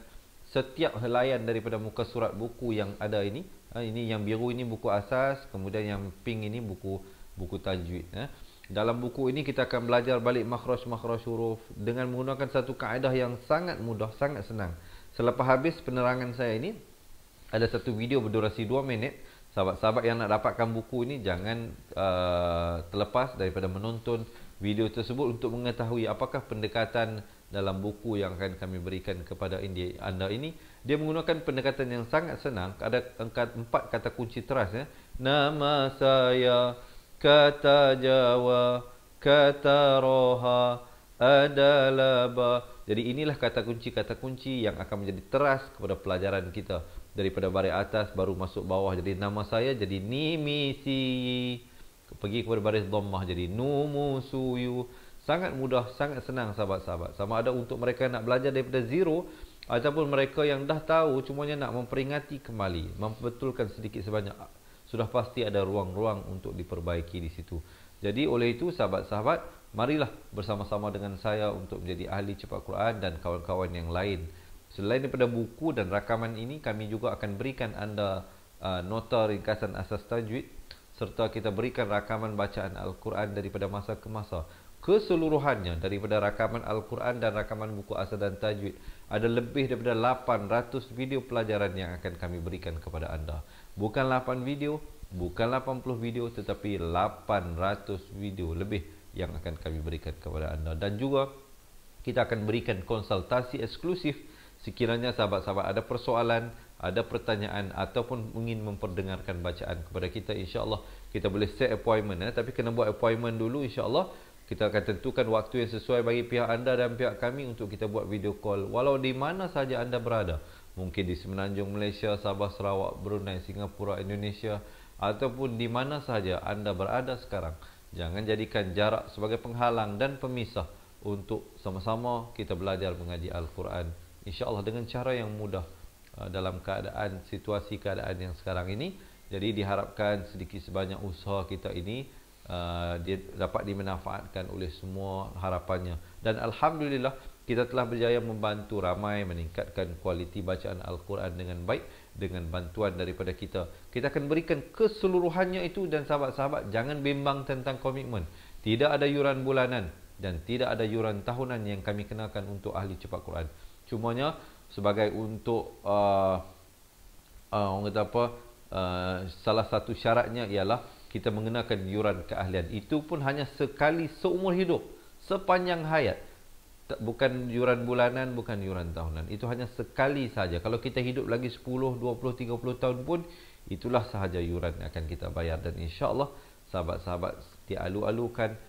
setiap helaian daripada muka surat buku yang ada ini. Ini yang biru ini buku asas, kemudian yang pink ini buku tajwid. Dalam buku ini kita akan belajar balik makhraj-makhraj huruf dengan menggunakan satu kaedah yang sangat mudah, sangat senang. Selepas habis penerangan saya ini, ada satu video berdurasi 2 minit. Sahabat-sahabat yang nak dapatkan buku ini, jangan terlepas daripada menonton video tersebut untuk mengetahui apakah pendekatan dalam buku yang akan kami berikan kepada anda ini. Dia menggunakan pendekatan yang sangat senang. Ada 4 kata kunci teras. Nama saya, kata Jawa, kata Roha, adalah ba. Jadi inilah kata kunci yang akan menjadi teras kepada pelajaran kita. Daripada baris atas baru masuk bawah, jadi nama saya jadi nimisi, pergi kepada baris dhammah jadi numusuyu. Sangat mudah, sangat senang sahabat-sahabat. Sama ada untuk mereka nak belajar daripada zero ataupun mereka yang dah tahu cumanya nak memperingati kembali, membetulkan sedikit sebanyak, sudah pasti ada ruang-ruang untuk diperbaiki di situ. Jadi oleh itu sahabat-sahabat, marilah bersama-sama dengan saya untuk menjadi ahli cepat Quran dan kawan-kawan yang lain. Selain daripada buku dan rakaman ini, kami juga akan berikan anda nota ringkasan asas tajwid, serta kita berikan rakaman bacaan Al-Quran daripada masa ke masa. Keseluruhannya daripada rakaman Al-Quran dan rakaman buku asas dan tajwid, ada lebih daripada 800 video pelajaran yang akan kami berikan kepada anda. Bukan 8 video, bukan 80 video, tetapi 800 video lebih yang akan kami berikan kepada anda. Dan juga kita akan berikan konsultasi eksklusif sekiranya sahabat-sahabat ada persoalan, ada pertanyaan ataupun ingin memperdengarkan bacaan kepada kita, insya-Allah kita boleh set appointment tapi kena buat appointment dulu. Insya-Allah kita akan tentukan waktu yang sesuai bagi pihak anda dan pihak kami untuk kita buat video call walau di mana saja anda berada. Mungkin di Semenanjung Malaysia, Sabah, Sarawak, Brunei, Singapura, Indonesia, ataupun di mana saja anda berada sekarang. Jangan jadikan jarak sebagai penghalang dan pemisah untuk sama-sama kita belajar mengaji Al-Quran, insya-Allah dengan cara yang mudah dalam situasi keadaan yang sekarang ini. Jadi diharapkan sedikit sebanyak usaha kita ini dia dapat dimanfaatkan oleh semua harapannya. Dan alhamdulillah kita telah berjaya membantu ramai meningkatkan kualiti bacaan Al-Quran dengan baik dengan bantuan daripada kita. Kita akan berikan keseluruhannya itu, dan sahabat-sahabat jangan bimbang tentang komitmen. Tidak ada yuran bulanan dan tidak ada yuran tahunan yang kami kenakan untuk ahli cepat Quran. Cumanya sebagai untuk orang kata apa, salah satu syaratnya ialah kita mengenakan yuran keahlian. Itu pun hanya sekali seumur hidup, sepanjang hayat. Bukan yuran bulanan, bukan yuran tahunan. Itu hanya sekali saja. Kalau kita hidup lagi 10, 20, 30 tahun pun, itulah sahaja yuran yang akan kita bayar. Dan insya-Allah sahabat-sahabat dialu-alukan,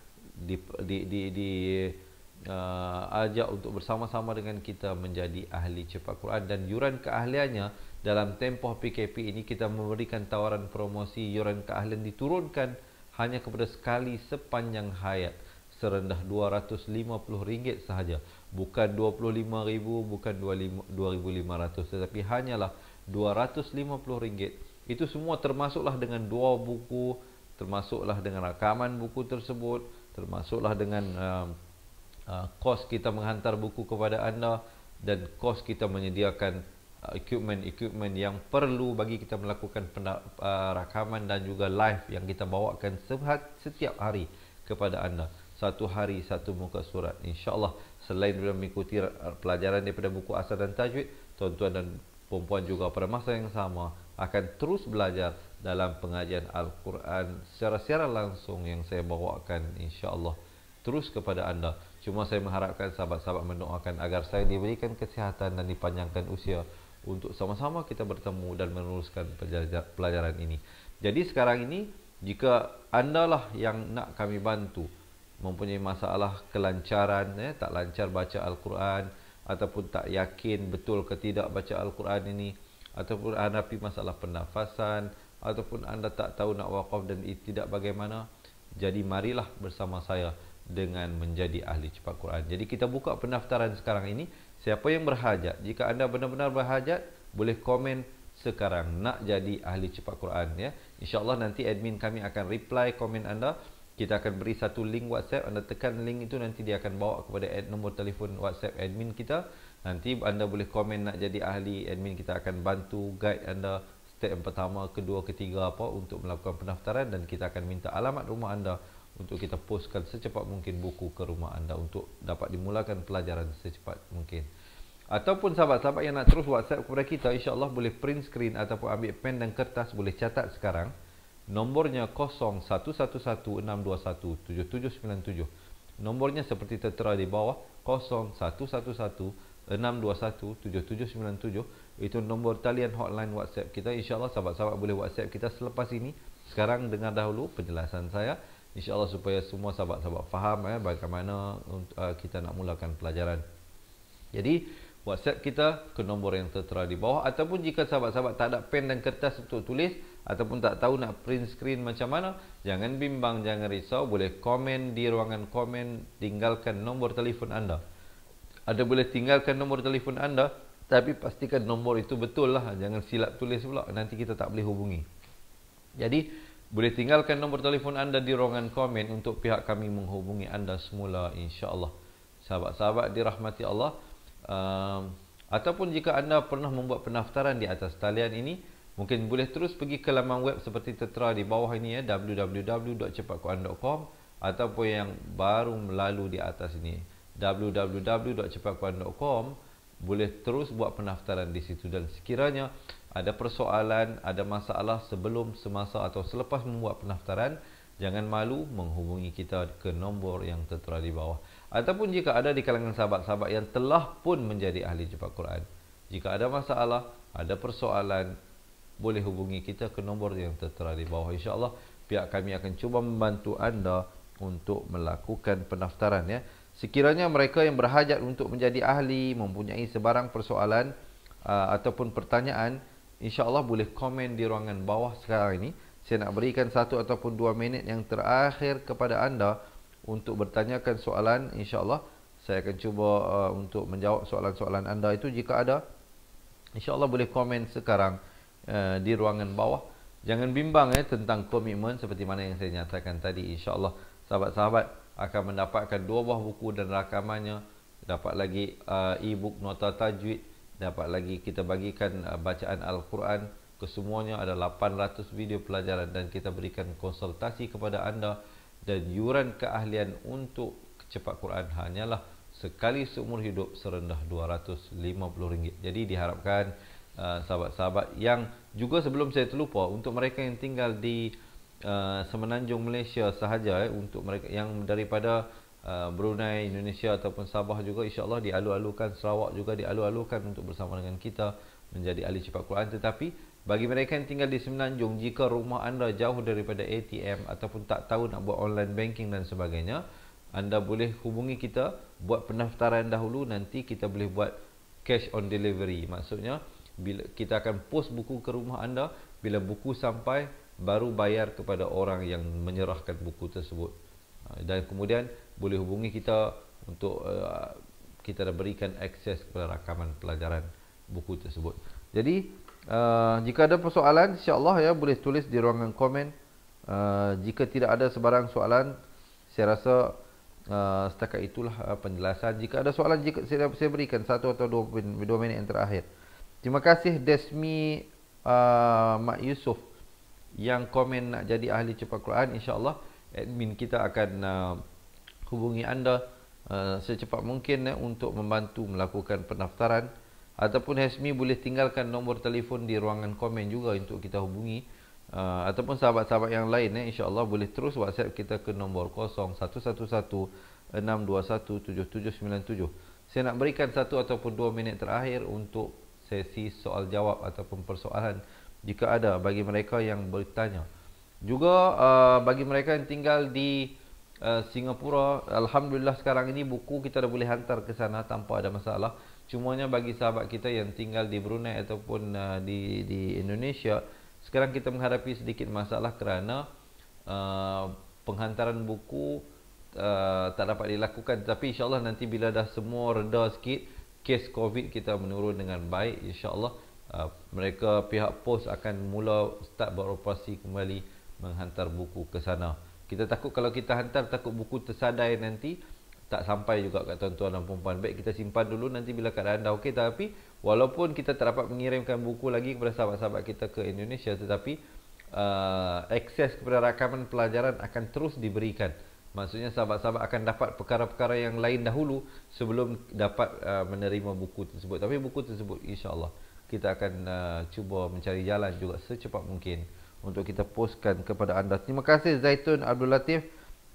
ajak untuk bersama-sama dengan kita menjadi ahli cepat Quran. Dan yuran keahliannya dalam tempoh PKP ini kita memberikan tawaran promosi, yuran keahlian diturunkan hanya kepada sekali sepanjang hayat, serendah RM250 sahaja. Bukan RM25,000, bukan RM2,500, tetapi hanyalah RM250. Itu semua termasuklah dengan 2 buku, termasuklah dengan rakaman buku tersebut, termasuklah dengan kos kita menghantar buku kepada anda, dan kos kita menyediakan equipment yang perlu bagi kita melakukan rakaman dan juga live yang kita bawakan setiap hari kepada anda. Satu hari satu muka surat. InsyaAllah selain mengikuti pelajaran daripada buku asal dan tajwid, tuan-tuan dan perempuan juga pada masa yang sama akan terus belajar dalam pengajian Al-Quran secara langsung yang saya bawakan insya-Allah terus kepada anda. Cuma saya mengharapkan sahabat-sahabat mendoakan agar saya diberikan kesihatan dan dipanjangkan usia untuk sama-sama kita bertemu dan meneruskan pelajaran ini. Jadi sekarang ini, jika anda lah yang nak kami bantu, mempunyai masalah kelancaran, tak lancar baca Al-Quran, ataupun tak yakin betul ke tidak baca Al-Quran ini, ataupun hadapi masalah pernafasan, ataupun anda tak tahu nak waqaf dan tidak bagaimana, jadi marilah bersama saya dengan menjadi ahli cepat Quran. Jadi kita buka pendaftaran sekarang ini. Siapa yang berhajat, jika anda benar-benar berhajat, boleh komen sekarang nak jadi ahli cepat Quran, ya. InsyaAllah nanti admin kami akan reply komen anda. Kita akan beri satu link WhatsApp. Anda tekan link itu, nanti dia akan bawa kepada nombor telefon WhatsApp admin kita. Nanti anda boleh komen nak jadi ahli. Admin kita akan bantu guide anda step yang pertama, kedua, ketiga apa untuk melakukan pendaftaran, dan kita akan minta alamat rumah anda untuk kita postkan secepat mungkin buku ke rumah anda untuk dapat dimulakan pelajaran secepat mungkin. Ataupun sahabat-sahabat yang nak terus WhatsApp kepada kita, insya-Allah boleh print screen ataupun ambil pen dan kertas, boleh catat sekarang. Nombornya 0111-621-7797. Nombornya seperti tertera di bawah, 0111-621-7797. Itu nombor talian hotline WhatsApp kita. InsyaAllah sahabat-sahabat boleh WhatsApp kita selepas ini. Sekarang dengar dahulu penjelasan saya, InsyaAllah supaya semua sahabat-sahabat faham bagaimana kita nak mulakan pelajaran. Jadi WhatsApp kita ke nombor yang tertera di bawah. Ataupun jika sahabat-sahabat tak ada pen dan kertas untuk tulis, ataupun tak tahu nak print screen macam mana, jangan bimbang, jangan risau. Boleh komen di ruangan komen, tinggalkan nombor telefon anda. Ada boleh tinggalkan nombor telefon anda, tapi pastikan nombor itu betul lah. Jangan silap tulis pula, nanti kita tak boleh hubungi. Jadi boleh tinggalkan nombor telefon anda di ruangan komen untuk pihak kami menghubungi anda semula, insya-Allah. Sahabat-sahabat dirahmati Allah, ataupun jika anda pernah membuat pendaftaran di atas talian ini, mungkin boleh terus pergi ke laman web seperti tertera di bawah ini, ya, www.cepatquran.com, ataupun yang baru melalui di atas ini, www.cepatquran.com. boleh terus buat pendaftaran di situ. Dan sekiranya ada persoalan, ada masalah sebelum, semasa atau selepas membuat pendaftaran, jangan malu menghubungi kita ke nombor yang tertera di bawah. Ataupun jika ada di kalangan sahabat-sahabat yang telah pun menjadi ahli cepat Quran, jika ada masalah, ada persoalan, boleh hubungi kita ke nombor yang tertera di bawah. InsyaAllah pihak kami akan cuba membantu anda untuk melakukan pendaftaran, ya. Sekiranya mereka yang berhajat untuk menjadi ahli mempunyai sebarang persoalan ataupun pertanyaan, insya-Allah boleh komen di ruangan bawah sekarang ini. Saya nak berikan 1 ataupun 2 minit yang terakhir kepada anda untuk bertanyakan soalan. Insya-Allah saya akan cuba untuk menjawab soalan-soalan anda itu jika ada. Insya-Allah boleh komen sekarang di ruangan bawah. Jangan bimbang tentang komitmen seperti mana yang saya nyatakan tadi. Insya-Allah sahabat-sahabat akan mendapatkan 2 buah buku dan rakamannya, dapat lagi e-book nota tajwid, dapat lagi kita bagikan bacaan Al-Quran. Kesemuanya ada 800 video pelajaran, dan kita berikan konsultasi kepada anda, dan yuran keahlian untuk cepat Quran hanyalah sekali seumur hidup serendah RM250. Jadi diharapkan sahabat-sahabat yang juga, sebelum saya terlupa, untuk mereka yang tinggal di Semenanjung Malaysia sahaja, untuk mereka yang daripada Brunei, Indonesia ataupun Sabah juga, insya-Allah dialu-alukan, Sarawak juga dialu-alukan untuk bersama dengan kita menjadi ahli cepat Quran. Tetapi bagi mereka yang tinggal di Semenanjung, jika rumah anda jauh daripada ATM ataupun tak tahu nak buat online banking dan sebagainya, anda boleh hubungi kita, buat pendaftaran dahulu, nanti kita boleh buat cash on delivery. Maksudnya bila kita akan post buku ke rumah anda, bila buku sampai baru bayar kepada orang yang menyerahkan buku tersebut. Dan kemudian boleh hubungi kita untuk kita dah berikan akses kepada rakaman pelajaran buku tersebut. Jadi jika ada persoalan, insya-Allah ya, boleh tulis di ruangan komen. Jika tidak ada sebarang soalan, saya rasa Setakat itulah penjelasan. Jika ada soalan, jika saya berikan 1 atau 2 minit yang terakhir. Terima kasih Desmi Mak Yusof yang komen nak jadi ahli cepat Quran. InsyaAllah admin kita akan hubungi anda secepat mungkin untuk membantu melakukan pendaftaran. Ataupun Hasmi boleh tinggalkan nombor telefon di ruangan komen juga untuk kita hubungi. Ataupun sahabat-sahabat yang lain insyaAllah boleh terus WhatsApp kita ke nombor 0111-621-7797. Saya nak berikan 1 ataupun 2 minit terakhir untuk sesi soal jawab ataupun persoalan jika ada bagi mereka yang bertanya. Juga bagi mereka yang tinggal di Singapura, alhamdulillah sekarang ini buku kita dah boleh hantar ke sana tanpa ada masalah. Cumanya bagi sahabat kita yang tinggal di Brunei ataupun di Indonesia, sekarang kita menghadapi sedikit masalah kerana penghantaran buku tak dapat dilakukan. Tapi insyaAllah nanti bila dah semua reda sikit, kes COVID kita menurun dengan baik, insyaAllah mereka pihak pos akan mula start beroperasi kembali menghantar buku ke sana. Kita takut kalau kita hantar, takut buku tersadai nanti tak sampai juga kat tuan-tuan dan puan-puan. Baik kita simpan dulu, nanti bila keadaan dah okey. Tapi walaupun kita tak dapat mengirimkan buku lagi kepada sahabat-sahabat kita ke Indonesia, tetapi akses kepada rakaman pelajaran akan terus diberikan. Maksudnya sahabat-sahabat akan dapat perkara-perkara yang lain dahulu sebelum dapat menerima buku tersebut. Tapi buku tersebut insya-Allah kita akan cuba mencari jalan juga secepat mungkin untuk kita postkan kepada anda. Terima kasih Zaitun Abdul Latif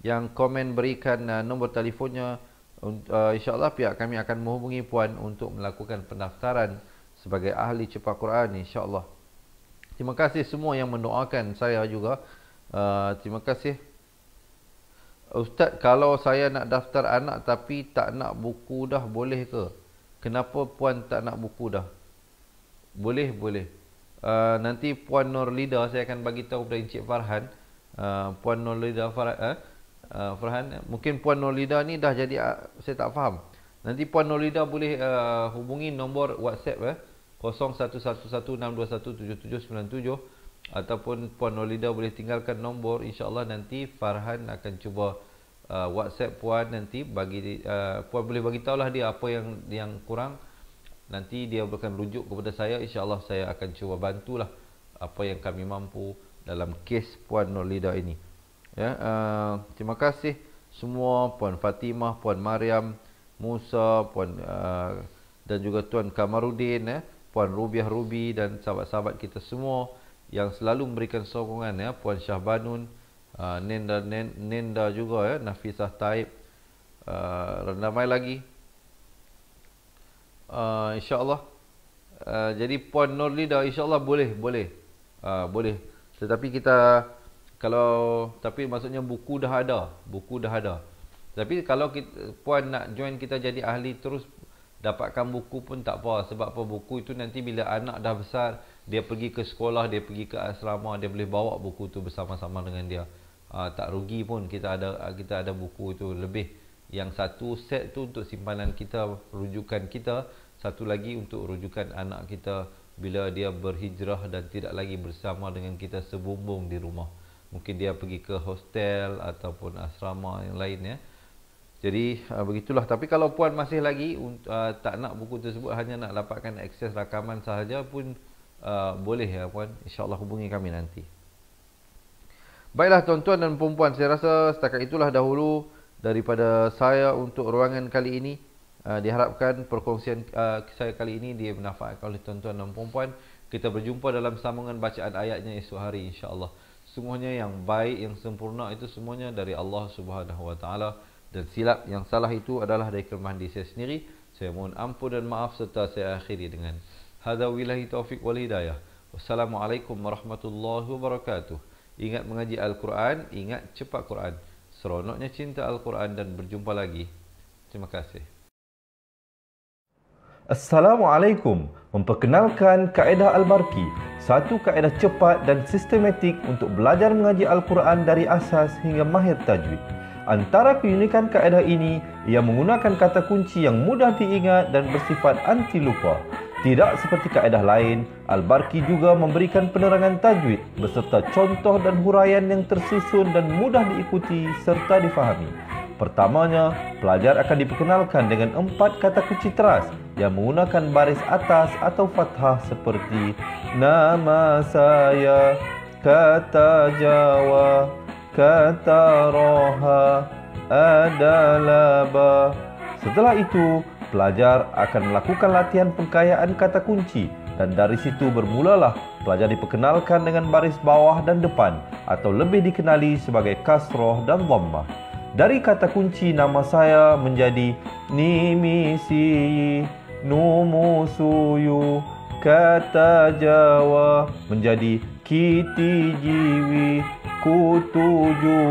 yang komen berikan nombor telefonnya. InsyaAllah pihak kami akan menghubungi puan untuk melakukan pendaftaran sebagai ahli cepat Quran, insyaAllah. Terima kasih semua yang mendoakan saya juga. Terima kasih. Ustaz, kalau saya nak daftar anak tapi tak nak buku dah, boleh ke? Kenapa puan tak nak buku dah? Boleh. Nanti Puan Nurlida saya akan bagi tahu kepada Encik Farhan. Puan Nurlida Farhan, mungkin Puan Nurlida ni dah jadi, saya tak faham. Nanti Puan Nurlida boleh hubungi nombor WhatsApp 011162179797, ataupun Puan Nurlida boleh tinggalkan nombor. InsyaAllah nanti Farhan akan cuba WhatsApp Puan, nanti bagi Puan boleh bagi tahulah dia apa yang kurang. Nanti dia akan rujuk kepada saya. InsyaAllah saya akan cuba bantulah apa yang kami mampu dalam kes Puan Nurlida ini. Ya, terima kasih semua, Puan Fatimah, Puan Mariam, Musa, Puan dan juga Tuan Kamarudin, Puan Rubiah Rubi dan sahabat-sahabat kita semua yang selalu memberikan sokongan, Puan Syahbanun, Nenda juga, Nafisah Taib, ramai lagi. InsyaAllah. Jadi Puan Nurlida insyaAllah boleh. Tetapi kita tapi maksudnya buku dah ada. Tapi kalau puan nak join kita jadi ahli terus dapatkan buku pun tak apa. Sebab apa, buku itu nanti bila anak dah besar, dia pergi ke sekolah, dia pergi ke asrama, dia boleh bawa buku tu bersama-sama dengan dia. Tak rugi pun kita ada buku itu lebih. Yang satu set tu untuk simpanan kita, rujukan kita. Satu lagi untuk rujukan anak kita bila dia berhijrah dan tidak lagi bersama dengan kita sebumbung di rumah. Mungkin dia pergi ke hostel ataupun asrama yang lain, Jadi begitulah. Tapi kalau puan masih lagi tak nak buku tersebut, hanya nak dapatkan akses rakaman sahaja pun boleh puan. InsyaAllah hubungi kami nanti. Baiklah tuan-tuan dan puan-puan, saya rasa setakat itulah dahulu daripada saya untuk ruangan kali ini. Diharapkan perkongsian saya kali ini dia bermanfaat oleh tuan-tuan dan puan-puan. Kita berjumpa dalam sambungan bacaan ayatnya esok hari, insya-Allah. Semuanya yang baik, yang sempurna itu semuanya dari Allah Subhanahu Wa Taala, dan silap yang salah itu adalah dari kelemahan diri saya sendiri. Saya mohon ampun dan maaf serta saya akhiri dengan hadza billahi taufik wal hidayah. Wassalamualaikum warahmatullahi wabarakatuh. Ingat mengaji Al-Quran, ingat cepat Quran. Seronoknya cinta Al-Quran, dan berjumpa lagi. Terima kasih. Assalamualaikum. Memperkenalkan kaedah Al-Barki, satu kaedah cepat dan sistematik untuk belajar mengaji Al-Quran dari asas hingga mahir tajwid. Antara keunikan kaedah ini, ia menggunakan kata kunci yang mudah diingat dan bersifat anti lupa. Tidak seperti kaedah lain, Al-Barki juga memberikan penerangan tajwid beserta contoh dan huraian yang tersusun dan mudah diikuti serta difahami. Pertamanya, pelajar akan diperkenalkan dengan 4 kata kunci teras yang menggunakan baris atas atau fathah seperti nama saya, kata Jawa, kata Roha, adalah ba. Setelah itu, pelajar akan melakukan latihan pengkayaan kata kunci dan dari situ bermulalah pelajar diperkenalkan dengan baris bawah dan depan atau lebih dikenali sebagai kasroh dan dhammah. Dari kata kunci nama saya menjadi nimisi, numusuyu, kata Jawa menjadi kiti jiwi, kutuju.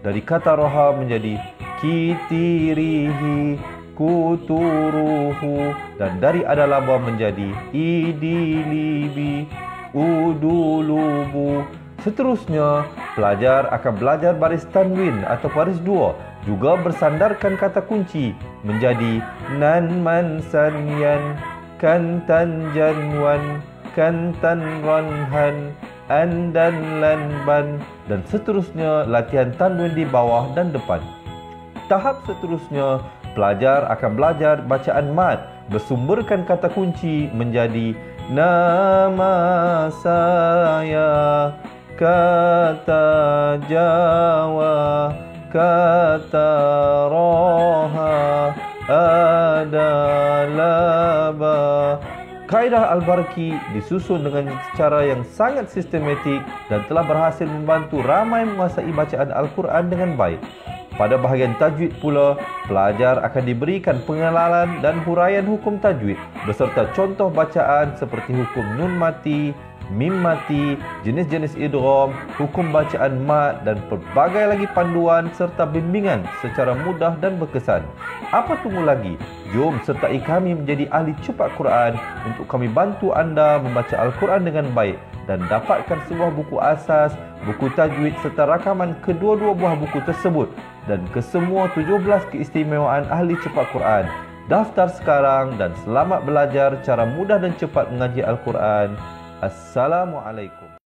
Dari kata roha menjadi kitirihi, kuturuhu. Dan dari adalaba menjadi idilibi, udulubu. Seterusnya, pelajar akan belajar baris tanwin atau baris dua, juga bersandarkan kata kunci menjadi nan man sanyan, kantan janwan, kantan ranhan, andan lanban, dan seterusnya latihan tanwin di bawah dan depan. Tahap seterusnya, pelajar akan belajar bacaan mad bersumberkan kata kunci menjadi nama saya, kata Jawa, kata Roha, adalah ba. Kaedah Al-Barki disusun dengan cara yang sangat sistematik dan telah berhasil membantu ramai menguasai bacaan Al-Quran dengan baik. Pada bahagian tajwid pula, pelajar akan diberikan pengenalan dan huraian hukum tajwid beserta contoh bacaan seperti hukum nun mati, mim mati, jenis-jenis idgham, hukum bacaan mad dan pelbagai lagi panduan serta bimbingan secara mudah dan berkesan. Apa tunggu lagi? Jom sertai kami menjadi ahli cepat Quran untuk kami bantu anda membaca Al-Quran dengan baik dan dapatkan sebuah buku asas, buku tajwid serta rakaman kedua-dua buah buku tersebut dan kesemua 17 keistimewaan ahli cepat Quran. Daftar sekarang dan selamat belajar cara mudah dan cepat mengaji Al-Quran. Assalamualaikum.